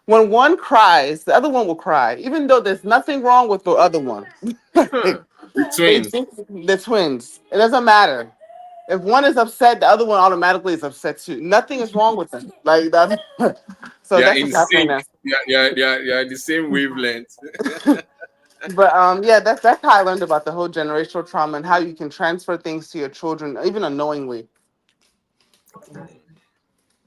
when one cries, the other one will cry, even though there's nothing wrong with the other one. Huh. The They twins. think they're twins. It doesn't matter. If one is upset, the other one automatically is upset too. Nothing is wrong with them. Like that. So They are that's in what's happening sync. now. They are the same wavelength. But yeah, that's how I learned about the whole generational trauma and how you can transfer things to your children, even unknowingly.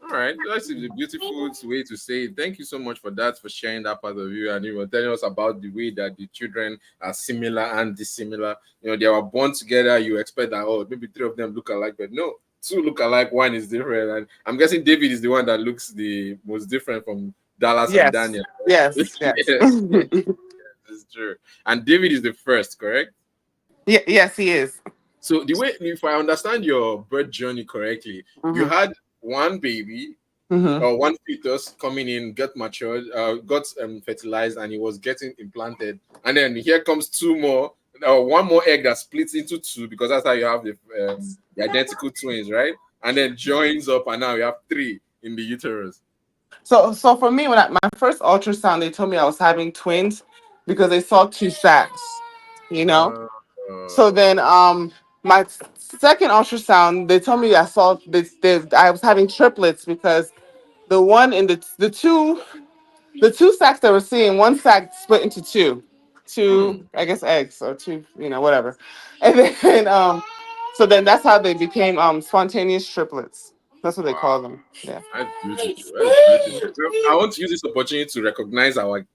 All right, that's a beautiful way to say it. Thank you so much for that, for sharing that part of you, and telling us about the way that the children are similar and dissimilar. They were born together. You expect that maybe three of them look alike, but no, two look alike, one is different. And I'm guessing David is the one that looks the most different from Dallas and Yes. Daniel. Yes. Yes, that's true. And David is the first, correct? Yes, he is. So the way, if I understand your birth journey correctly, you had one baby or one fetus coming in, get matured, got fertilized, and it was getting implanted, and then here comes two more, one more egg that splits into two, because that's how you have the identical twins, right? And then joins up, and now you have three in the uterus. So for me, when my first ultrasound, they told me I was having twins because they saw two sacs. So then my second ultrasound, they told me I saw I was having triplets because the one in the two sacs that we're seeing, one sac split into two, I guess, eggs, or two, whatever. And then so then that's how they became spontaneous triplets. That's what they call them. Yeah. That's beautiful. That's beautiful. I want to use this opportunity to recognize our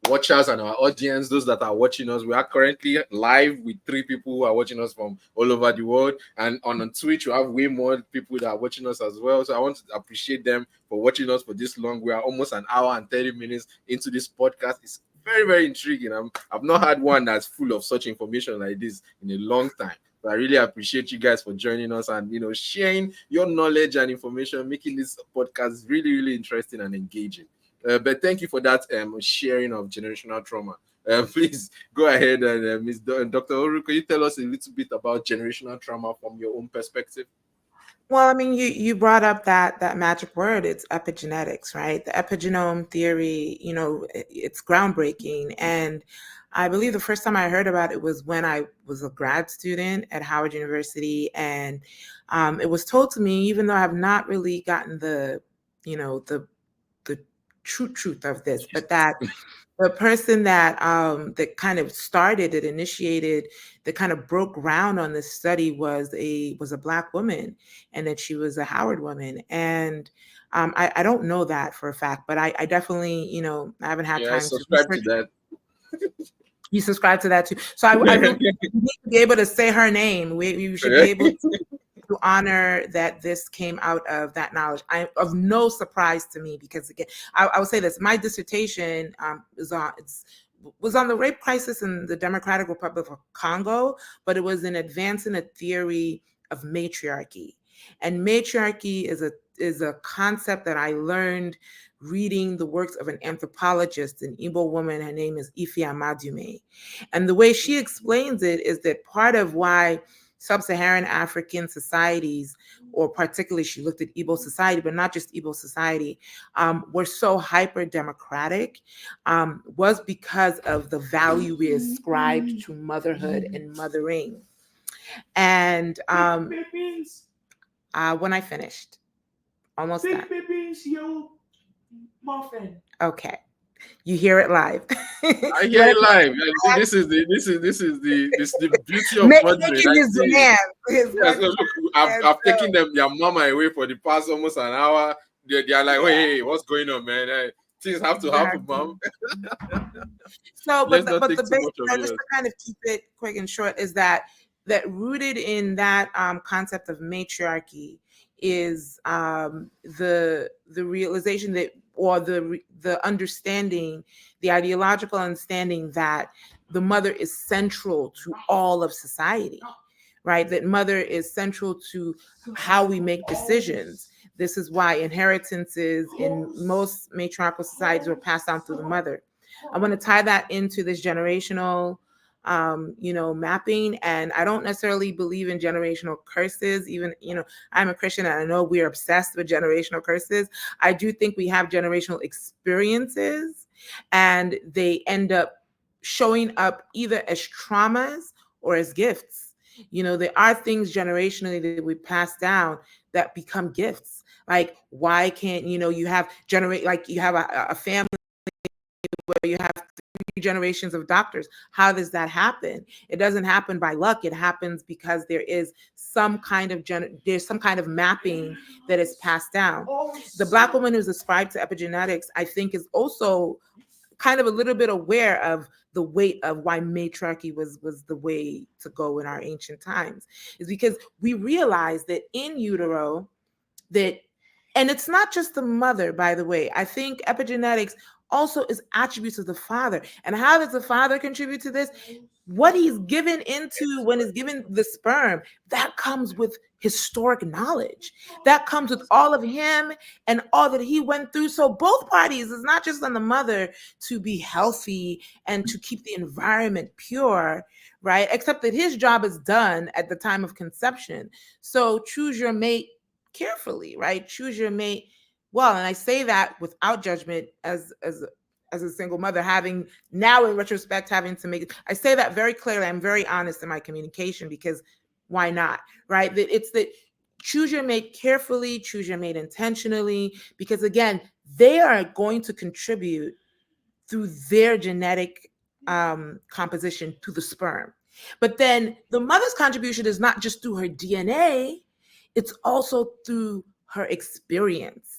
watchers and our audience, those that are watching us. We are currently live with 3 people who are watching us from all over the world, and on Twitch we have way more people that are watching us as well. So I want to appreciate them for watching us for this long. We are almost an hour and 30 minutes into this podcast. It's very, very intriguing. I've not had one that's full of such information like this in a long time. So I really appreciate you guys for joining us and sharing your knowledge and information, making this podcast really, really interesting and engaging. But thank you for that sharing of generational trauma. Please go ahead and Ms. Dr. Oru, can you tell us a little bit about generational trauma from your own perspective? Well, I mean, you brought up that magic word. It's epigenetics, right? The epigenome theory, it's groundbreaking. And I believe the first time I heard about it was when I was a grad student at Howard University. And it was told to me, even though I have not really gotten the true truth of this, but that the person that kind of started it, initiated, that kind of broke ground on this study was a Black woman, and that she was a Howard woman. And I don't know that for a fact, but I definitely, I haven't had time subscribe to that. You subscribe to that too. So I really need to be able to say her name. We should be able to honor that this came out of that knowledge. Of no surprise to me, because again, I would say this: my dissertation was on the rape crisis in the Democratic Republic of Congo, but it was in advancing a theory of matriarchy. And matriarchy is a concept that I learned reading the works of an anthropologist, an Igbo woman. Her name is Eddy Attah-Edeh. And the way she explains it is that part of why sub-Saharan African societies, or particularly she looked at Igbo society, but not just Igbo society, were so hyper-democratic, was because of the value we ascribed to motherhood and mothering. And when I finished, almost done. Okay. You hear it live. I hear it live. This is the beauty of Look, I've taken their mama away for the past almost an hour. They are like, hey, what's going on, man? Things have to happen, mom. So, but the basic, just to kind of keep it quick and short, is that rooted in that concept of matriarchy is the realization that, or the understanding, the ideological understanding that the mother is central to all of society, right? That mother is central to how we make decisions. This is why inheritances in most matriarchal societies were passed down through the mother. I want to tie that into this generational mapping. And I don't necessarily believe in generational curses. Even, I'm a Christian and I know we're obsessed with generational curses. I do think we have generational experiences, and they end up showing up either as traumas or as gifts. There are things generationally that we pass down that become gifts. Like, why can't, you have you have a family where you have 3 generations of doctors. How does that happen? It doesn't happen by luck. It happens because there is some kind of there's some kind of mapping that is passed down. The Black woman who's ascribed to epigenetics, I think, is also kind of a little bit aware of the weight of why matriarchy was the way to go in our ancient times, is because we realize that in utero, that, and it's not just the mother, by the way. I think epigenetics also is attributes of the father. And how does the father contribute to this? What he's given into when he's given the sperm, that comes with historic knowledge. That comes with all of him and all that he went through. So both parties, it's not just on the mother to be healthy and to keep the environment pure, right? Except that his job is done at the time of conception. So choose your mate carefully, right? Choose your mate well. And I say that without judgment as a single mother, having now in retrospect, having to make, I say that very clearly. I'm very honest in my communication, because why not, right? That it's that choose your mate carefully, choose your mate intentionally, because again, they are going to contribute through their genetic composition to the sperm. But then the mother's contribution is not just through her DNA, it's also through her experience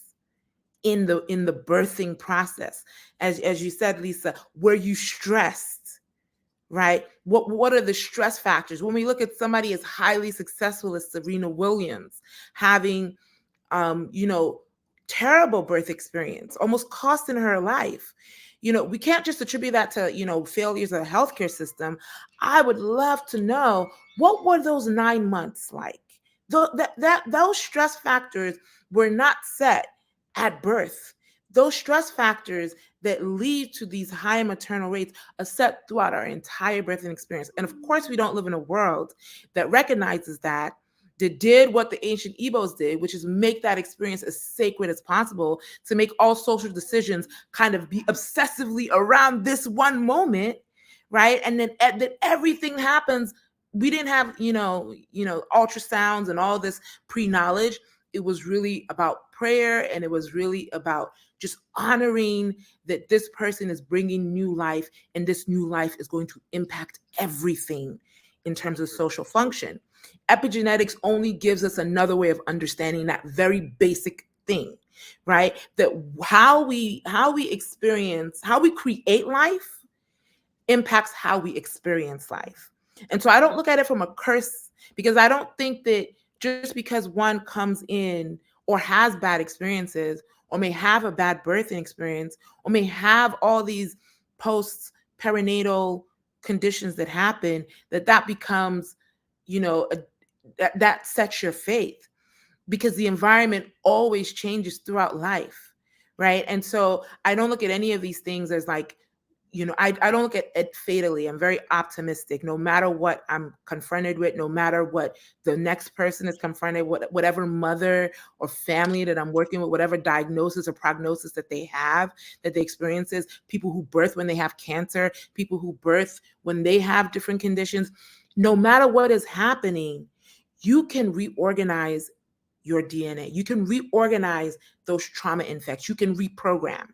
in the birthing process. As you said, Lisa, were you stressed, right? What are the stress factors? When we look at somebody as highly successful as Serena Williams, having, terrible birth experience, almost costing her life. We can't just attribute that to, failures of the healthcare system. I would love to know, what were those 9 months like? Those stress factors were not set at birth. Those stress factors that lead to these high maternal rates are set throughout our entire birthing experience. And of course, we don't live in a world that recognizes that did what the ancient Igbos did, which is make that experience as sacred as possible, to make all social decisions kind of be obsessively around this one moment, right? And then that everything happens. We didn't have, ultrasounds and all this pre-knowledge. It was really about prayer, and it was really about just honoring that this person is bringing new life, and this new life is going to impact everything in terms of social function. Epigenetics only gives us another way of understanding that very basic thing, right? That how we experience, how we create life impacts how we experience life. And so I don't look at it from a curse, because I don't think that just because one comes in or has bad experiences, or may have a bad birthing experience, or may have all these post-perinatal conditions that happen, that becomes, that sets your faith, because the environment always changes throughout life, right? And so I don't look at any of these things as like, I don't look at it fatally. I'm very optimistic. No matter what I'm confronted with, no matter what the next person is confronted with, whatever mother or family that I'm working with, whatever diagnosis or prognosis that they have, that they experiences, people who birth when they have cancer, people who birth when they have different conditions, no matter what is happening, you can reorganize your DNA. You can reorganize those trauma infects. You can reprogram.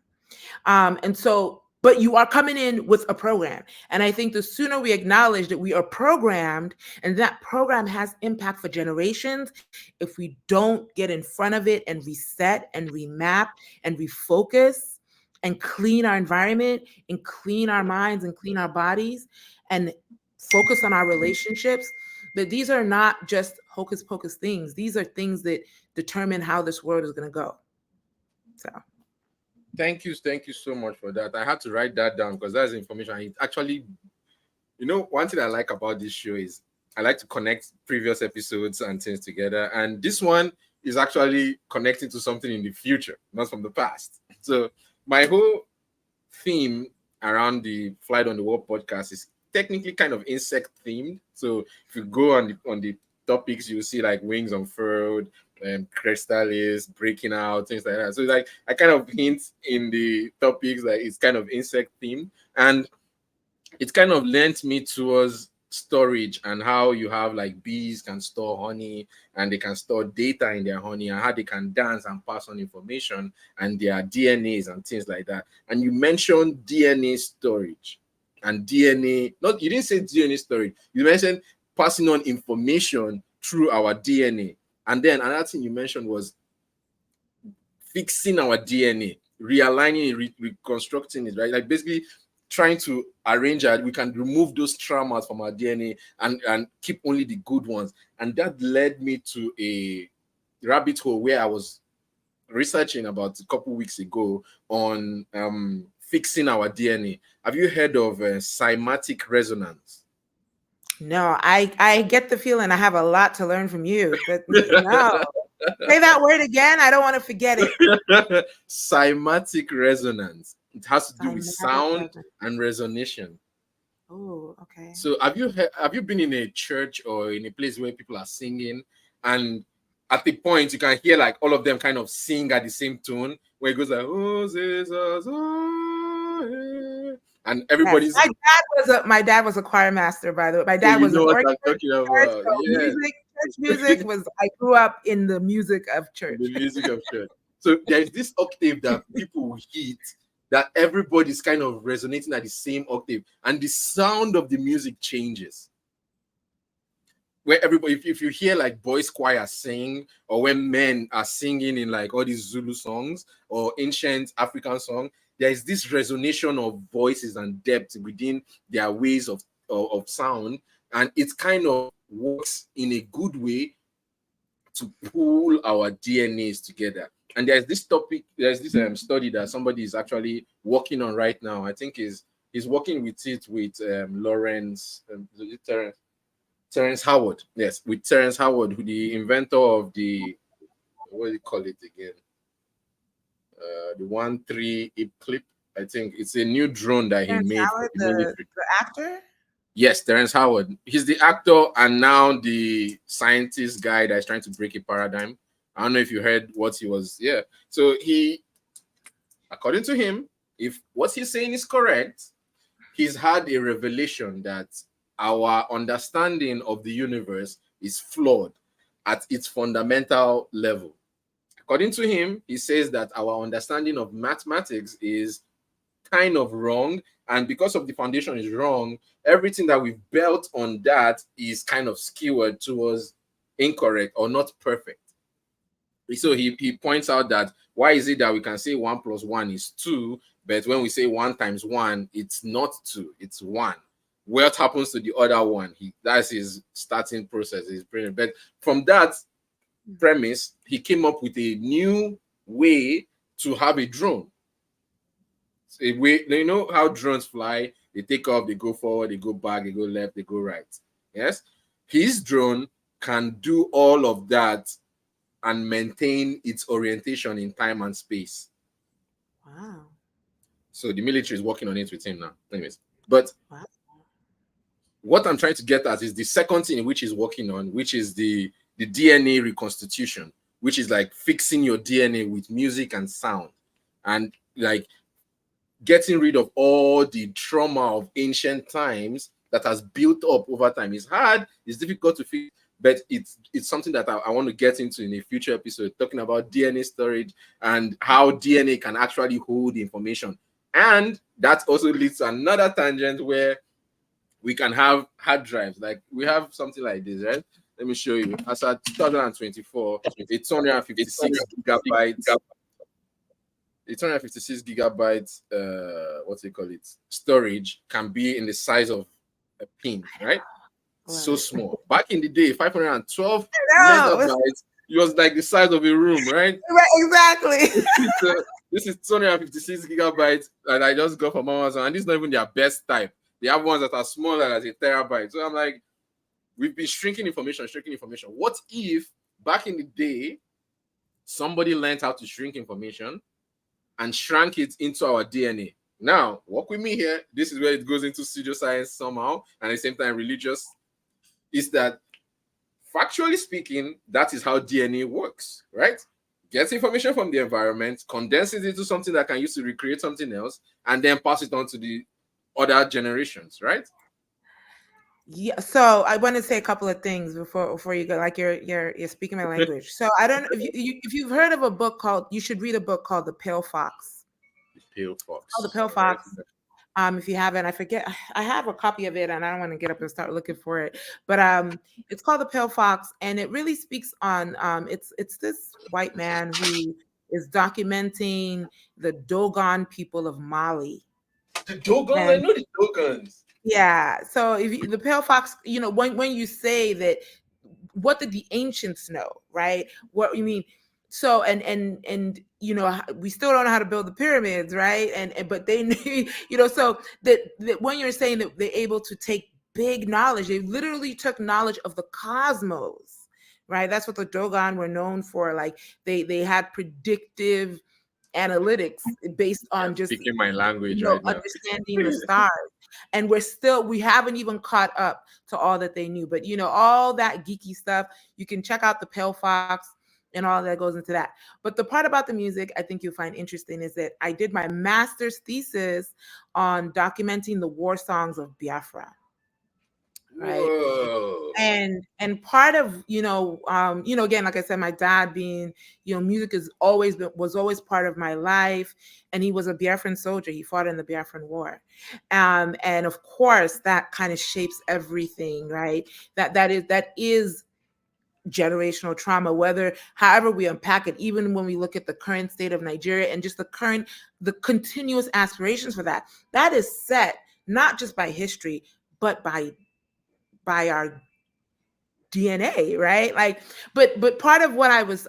But you are coming in with a program. And I think the sooner we acknowledge that we are programmed, and that program has impact for generations, if we don't get in front of it and reset and remap and refocus and clean our environment and clean our minds and clean our bodies and focus on our relationships, that these are not just hocus pocus things. These are things that determine how this world is going to go. So. Thank you so much for that. I had to write that down because that's information. It actually, one thing I like about this show is I like to connect previous episodes and things together. And this one is actually connecting to something in the future, not from the past. So my whole theme around the FlyEd on the Wall podcast is technically kind of insect themed. So if you go on the topics, you'll see like wings unfurled, crystals breaking out, things like that. So like I kind of hint in the topics like it's kind of insect themed, and it kind of lent me towards storage and how you have like bees can store honey and they can store data in their honey, and how they can dance and pass on information and their DNAs and things like that. And you mentioned DNA storage. and DNA. Not, you didn't say DNA storage. You mentioned passing on information through our DNA. And then another thing you mentioned was fixing our DNA, realigning it, reconstructing it, right? Like basically trying to arrange that we can remove those traumas from our DNA and keep only the good ones. And that led me to a rabbit hole where I was researching about a couple weeks ago on fixing our DNA. Have you heard of cymatic resonance? No, I get the feeling I have a lot to learn from you, but no. Say that word again. I don't want to forget it. Cymatic resonance. It has to do with Cymatic sound resonance. and resonation. Oh, okay. So have you been in a church or in a place where people are singing, and at the point you can hear like all of them kind of sing at the same tone, where it goes like, oh, Jesus, oh, yeah. And everybody's Yes. My dad was a choir master, by the way. My dad you was know an what I'm organist. talking about. So Yeah. church music was. I grew up in the music of church. The music of church. So there's this octave that people will hit that everybody's kind of resonating at the same octave, and the sound of the music changes. Where everybody, if you hear like boys choir sing, or when men are singing in like all these Zulu songs or ancient African song, there is this resonation of voices and depth within their ways of sound, and it kind of works in a good way to pull our DNAs together. And there's this study that somebody is actually working on right now. I think he's working with it with Terrence Howard. Yes, with Terrence Howard, who the inventor of the, what do you call it again? The 1-3 clip. I think it's a new drone that Terrence he made Howard, for the military. the actor? Yes, Terrence Howard. He's the actor and now the scientist guy that is trying to break a paradigm. I don't know if you heard what he was. Yeah. So he, according to him, if what he's saying is correct, he's had a revelation that our understanding of the universe is flawed at its fundamental level. According to him, he says that our understanding of mathematics is kind of wrong, and because of the foundation is wrong, everything that we've built on that is kind of skewered towards incorrect or not perfect. So he points out that why is it that we can say 1 + 1 is 2, but when we say 1 × 1, it's not 2, it's 1. What happens to the other one? That's his starting process. His brain. But from that premise, he came up with a new way to have a drone. A way, you know how drones fly? They take off, they go forward, they go back, they go left, they go right. Yes, his drone can do all of that and maintain its orientation in time and space. Wow. So the military is working on it with him now. Anyways, but Wow. what I'm trying to get at is the second thing which he's working on, which is the DNA reconstitution, which is like fixing your DNA with music and sound, and like getting rid of all the trauma of ancient times that has built up over time. It's hard, it's difficult to fix, but it's something that I want to get into in a future episode, talking about DNA storage and how DNA can actually hold information. And that also leads to another tangent where we can have hard drives. Like we have something like this, right? Let me show you. As at 2024, it's 256 gigabytes. It's 256 gigabytes, what's it call it? Storage can be in the size of a pin, right? So small. Back in the day, 512 megabytes, it was like the size of a room, right? Right, exactly. So this is 256 gigabytes that I just got from Amazon, and this is not even their best type. They have ones that are smaller as a terabyte. So I'm like, we've been shrinking information. What if back in the day, somebody learned how to shrink information and shrank it into our DNA? Now, walk with me here. This is where it goes into pseudoscience somehow, and at the same time religious. Is that, factually speaking, that is how DNA works, right? Gets information from the environment, condenses it into something that can use to recreate something else, and then pass it on to the other generations, right? Yeah. So I want to say a couple of things before you go. Like you're speaking my language. So I don't know if you've heard of a book called. You should read a book called The Pale Fox. The Pale Fox. Oh, The Pale Fox. If you haven't, I forget, I have a copy of it and I don't want to get up and start looking for it. But it's called The Pale Fox, and it really speaks on it's this white man who is documenting the Dogon people of Mali. The Dogons, I And know the Dogons. yeah, so if you, the Pale Fox, you know, when you say that, what did the ancients know, right? What you mean? So and you know, we still don't know how to build the pyramids, right? And but they knew, you know, so that when you're saying that they're able to take big knowledge, they literally took knowledge of the cosmos, right? That's what the Dogon were known for. Like they had predictive analytics based on just, Speaking my language you know, right now. understanding the stars. And we haven't even caught up to all that they knew. But you know, all that geeky stuff, you can check out the Pale Fox and all that goes into that. But the part about the music I think you'll find interesting is that I did my master's thesis on documenting the war songs of Biafra. Right. Whoa. And part of, you know, again, like I said, my dad being, you know, music was always part of my life. And he was a Biafran soldier. He fought in the Biafran War. And of course that kind of shapes everything, right? That is generational trauma, however we unpack it, even when we look at the current state of Nigeria and just the continuous aspirations for that is set not just by history, but by our DNA, right? Like, but part of what I was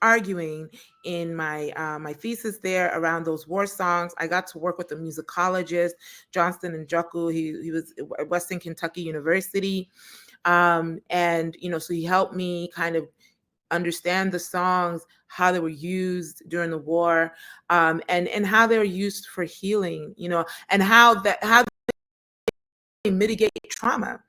arguing in my my thesis there around those war songs, I got to work with a musicologist, Johnston and Njoku. He was at Western Kentucky University, and you know, so he helped me kind of understand the songs, how they were used during the war, and how they were used for healing, you know, and how they mitigate trauma.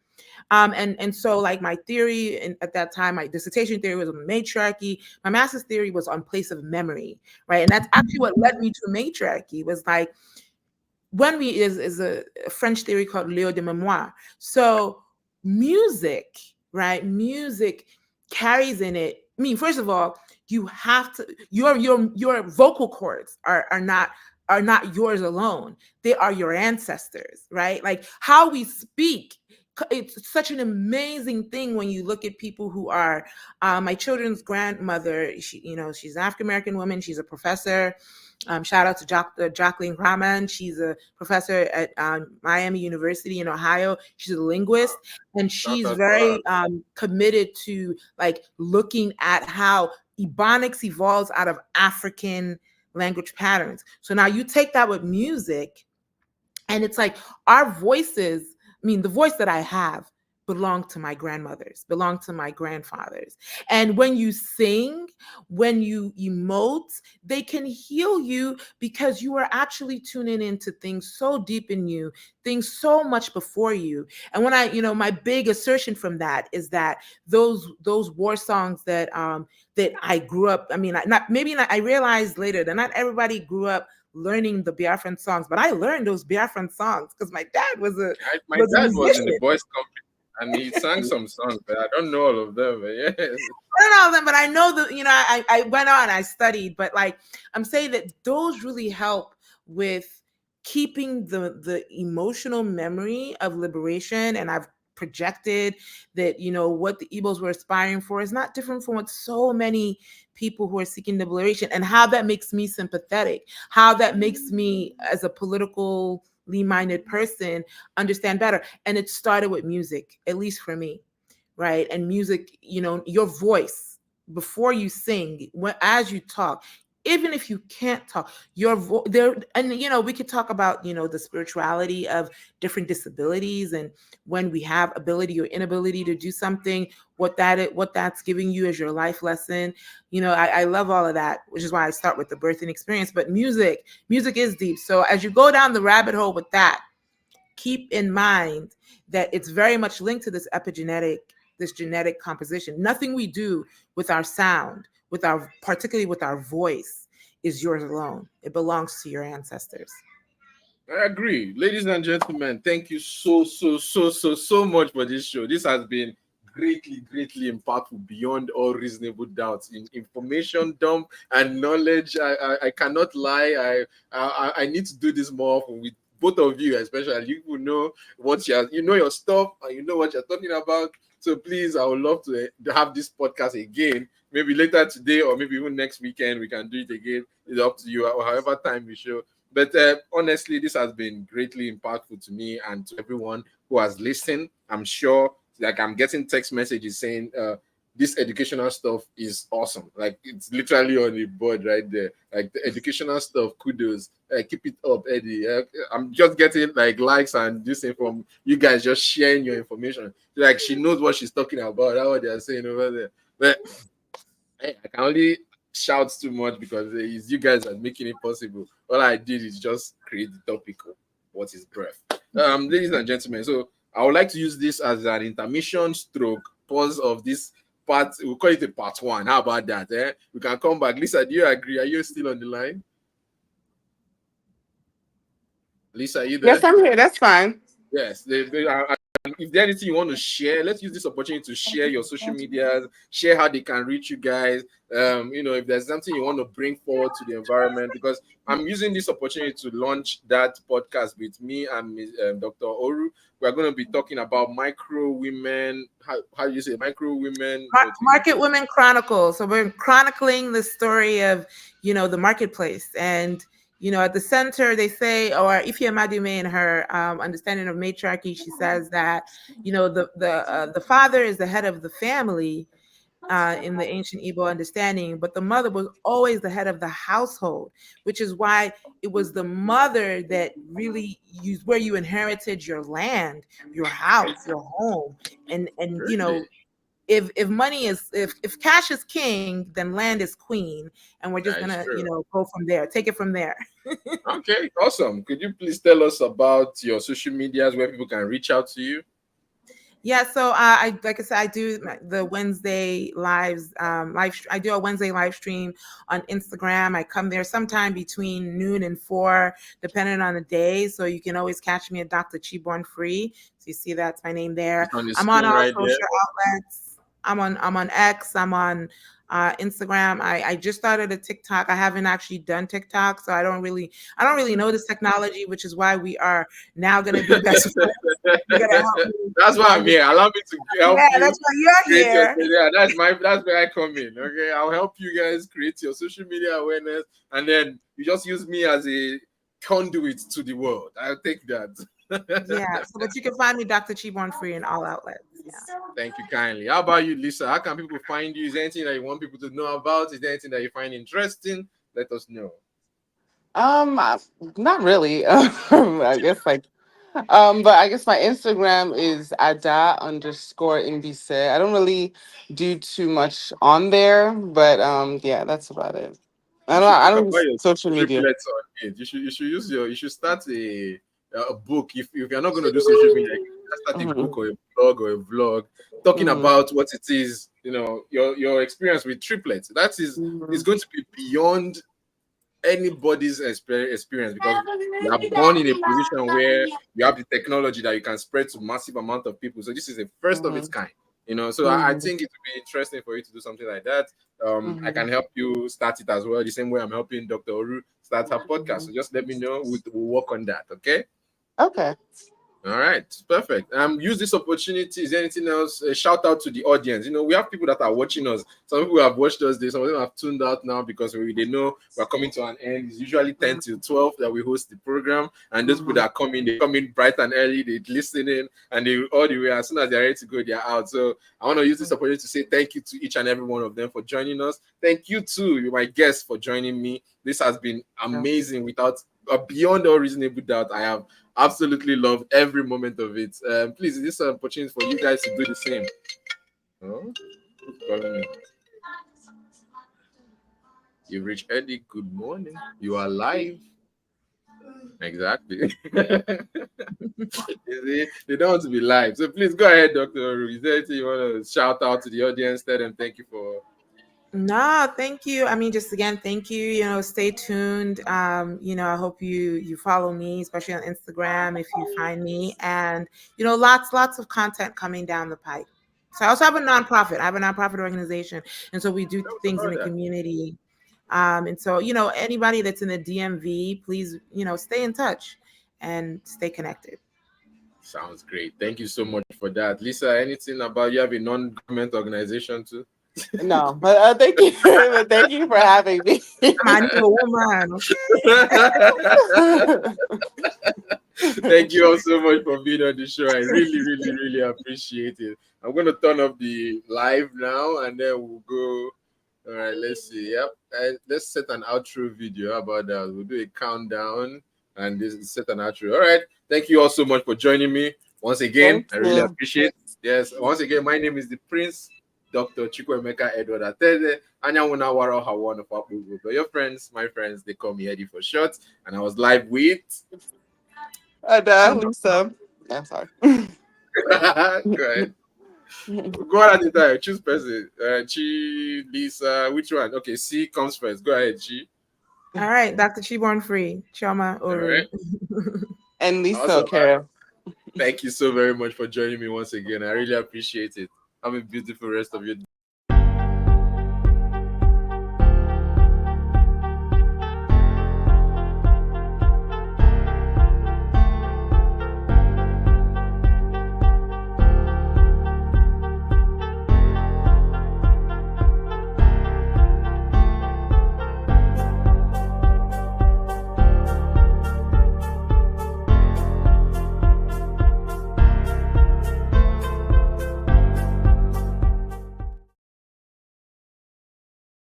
And so like my theory at that time, my dissertation theory was on matriarchy. My master's theory was on place of memory, right? And that's actually what led me to matriarchy, was like, when we is a French theory called Léo de Mémoire. So music, right? Music carries in it, I mean, first of all, you have to, your vocal cords are not yours alone. They are your ancestors, right? Like how we speak, it's such an amazing thing when you look at people who are, my children's grandmother, she's an African-American woman. She's a professor. Shout out to Jacqueline Rahman. She's a professor at Miami University in Ohio. She's a linguist, and she's very committed to like looking at how Ebonics evolves out of African language patterns. So now you take that with music, and it's like our voices, I mean, the voice that I have belong to my grandmothers, belong to my grandfathers. And when you sing, when you emote, they can heal you because you are actually tuning into things so deep in you, things so much before you. And when my big assertion from that is that those war songs that I grew up, I mean, I realized later that not everybody grew up learning the Biafran songs, but I learned those Biafran songs because my dad was a was in the boys' company, and he sang some songs, but I don't know all of them. But yes, I don't know all of them, but I know that, I went on, I studied, but like I'm saying that those really help with keeping the emotional memory of liberation. And I've projected that, what the Igbos were aspiring for is not different from what so many people who are seeking liberation, and how that makes me sympathetic, how that makes me, as a politically minded person, understand better. And it started with music, at least for me, right? And music, your voice before you sing, as you talk, even if you can't talk, your voice there. And we could talk about the spirituality of different disabilities, and when we have ability or inability to do something, what that's giving you as your life lesson. I love all of that, which is why I start with the birthing experience. But music is deep. So as you go down the rabbit hole with that, keep in mind that it's very much linked to this genetic composition. Nothing we do with our sound, particularly with our voice, is yours alone. It belongs to your ancestors. I agree. Ladies and gentlemen, thank you so much for this show. This has been greatly impactful beyond all reasonable doubts in information dump and knowledge. I cannot lie. I need to do this more often with both of you especially, you will know what you know your stuff and you know what you're talking about. So please, I would love to have this podcast again, maybe later today or maybe even next weekend. We can do it again. It's up to you, or however time we show. But honestly, this has been greatly impactful to me and to everyone who has listened. I'm sure, like, I'm getting text messages saying this educational stuff is awesome. Like, it's literally on the board right there. Like, the educational stuff, kudos. Keep it up, Eddie. I'm just getting like likes and this thing from you guys just sharing your information. Like, she knows what she's talking about. That's what they're saying over there. But hey, I can only shout too much because it's you guys that are making it possible. All I did is just create the topic of what is breath. Ladies and gentlemen, so I would like to use this as an intermission stroke pause of this part. We'll call it a part one. How about that? We can come back. Lisa, do you agree? Are you still on the line? Lisa, are you there? Yes, I'm here. That's fine. Yes, if there's anything you want to share, let's use this opportunity to share your social medias, share how they can reach you guys. If there's something you want to bring forward to the environment, because I'm using this opportunity to launch that podcast with me and Dr. Oru. We're going to be talking about micro women. How do you say micro women? Market Women Chronicles. So we're chronicling the story of, the marketplace. And at the center, they say, or Ifya Madume in her understanding of matriarchy, she says that, the father is the head of the family in the ancient Igbo understanding, but the mother was always the head of the household, which is why it was the mother that really where you inherited your land, your house, your home, and if money is if cash is king, then land is queen, and we're just gonna go from there, take it from there. Okay, awesome. Could you please tell us about your social medias where people can reach out to you? Yeah, so like I said, I do the Wednesday lives. I do a Wednesday live stream on Instagram. I come there sometime between noon and 4, depending on the day. So you can always catch me at Dr. Chiborn Free. So you see that's my name there. I'm on all social outlets. I'm on X. I'm on Instagram. I just started a TikTok. I haven't actually done TikTok, so I don't really know this technology, which is why we are now going to be best friends. That's why I'm here. Allow me to help you. That's why you're here. That's where I come in. Okay, I'll help you guys create your social media awareness, and then you just use me as a conduit to the world. I'll take that. Yeah, so but you can find me Dr. Chiborn Free in all outlets. Yeah. Thank you kindly. How about you, Lisa? How can people find you? Is there anything that you want people to know about? Is there anything that you find interesting? Let us know. Not really. I guess but I guess my Instagram is Ada_Mbise. I don't really do too much on there, but yeah, that's about it. I don't use social media. You should start a book. If you're not going to do social media, you can start a book or a blog or a vlog talking about what it is, your experience with triplets. That is going to be beyond anybody's experience, because you are born in a position where you have the technology that you can spread to massive amount of people. So this is the first of its kind. So I think it would be interesting for you to do something like that. I can help you start it as well, the same way I'm helping Dr. Oru start her podcast. So just let me know. We'll work on that. Okay. All right, perfect. Use this opportunity. Is there anything else? Shout out to the audience. We have people that are watching us. Some people have watched us. Some of them have tuned out now because they know we're coming to an end. It's usually 10 till 12 that we host the program, and those people that come in, they come in bright and early. They listen in, and they all the way. As soon as they're ready to go, they're out. So I want to use this opportunity to say thank you to each and every one of them for joining us. Thank you to my guests for joining me. This has been amazing. Without beyond all reasonable doubt, I have absolutely loved every moment of it. Please, this is an opportunity for you guys to do the same. Oh, you've reached Eddie. Good morning. You are live. Exactly. They don't want to be live. So please go ahead, Dr. Oru. Is there anything you want to shout out to the audience? Tell them thank you for. No, thank you. I mean, just again, thank you. Stay tuned. I hope you follow me, especially on Instagram if you find me, and lots of content coming down the pipe. So I also have a nonprofit. I have a nonprofit organization, and so we do things in the community. And so anybody that's in the DMV, please stay in touch. and stay connected. Sounds great. Thank you so much for that. Lisa, anything about you have a non-government organization too? No, but thank you. But thank you for having me. I need a woman. Thank you all so much for being on the show. I really, really, really appreciate it. I'm going to turn off the live now and then we'll go. All right, let's see. Yep. Let's set an outro video. How about that? We'll do a countdown and this set an outro. All right. Thank you all so much for joining me. Once again, Thank I really you. appreciate it. Yes. Once again, my name is the Prince, Dr. Chukwuemeka Edward Attah-Edeh. Anyawuna Waro Hawan of Abubu. But your friends, my friends, they call me Eddy4ShoT's. And I was live with Lisa. I'm sorry. Go ahead. Go on at the time. Choose person. Chi, Lisa, which one? Okay, C comes first. Go ahead, Chi. All right, Dr. Chiborn Free, Chioma Oru. Right. And Lisa Awesome. Kara. Thank you so very much for joining me once again. I really appreciate it. Have a beautiful rest of your day.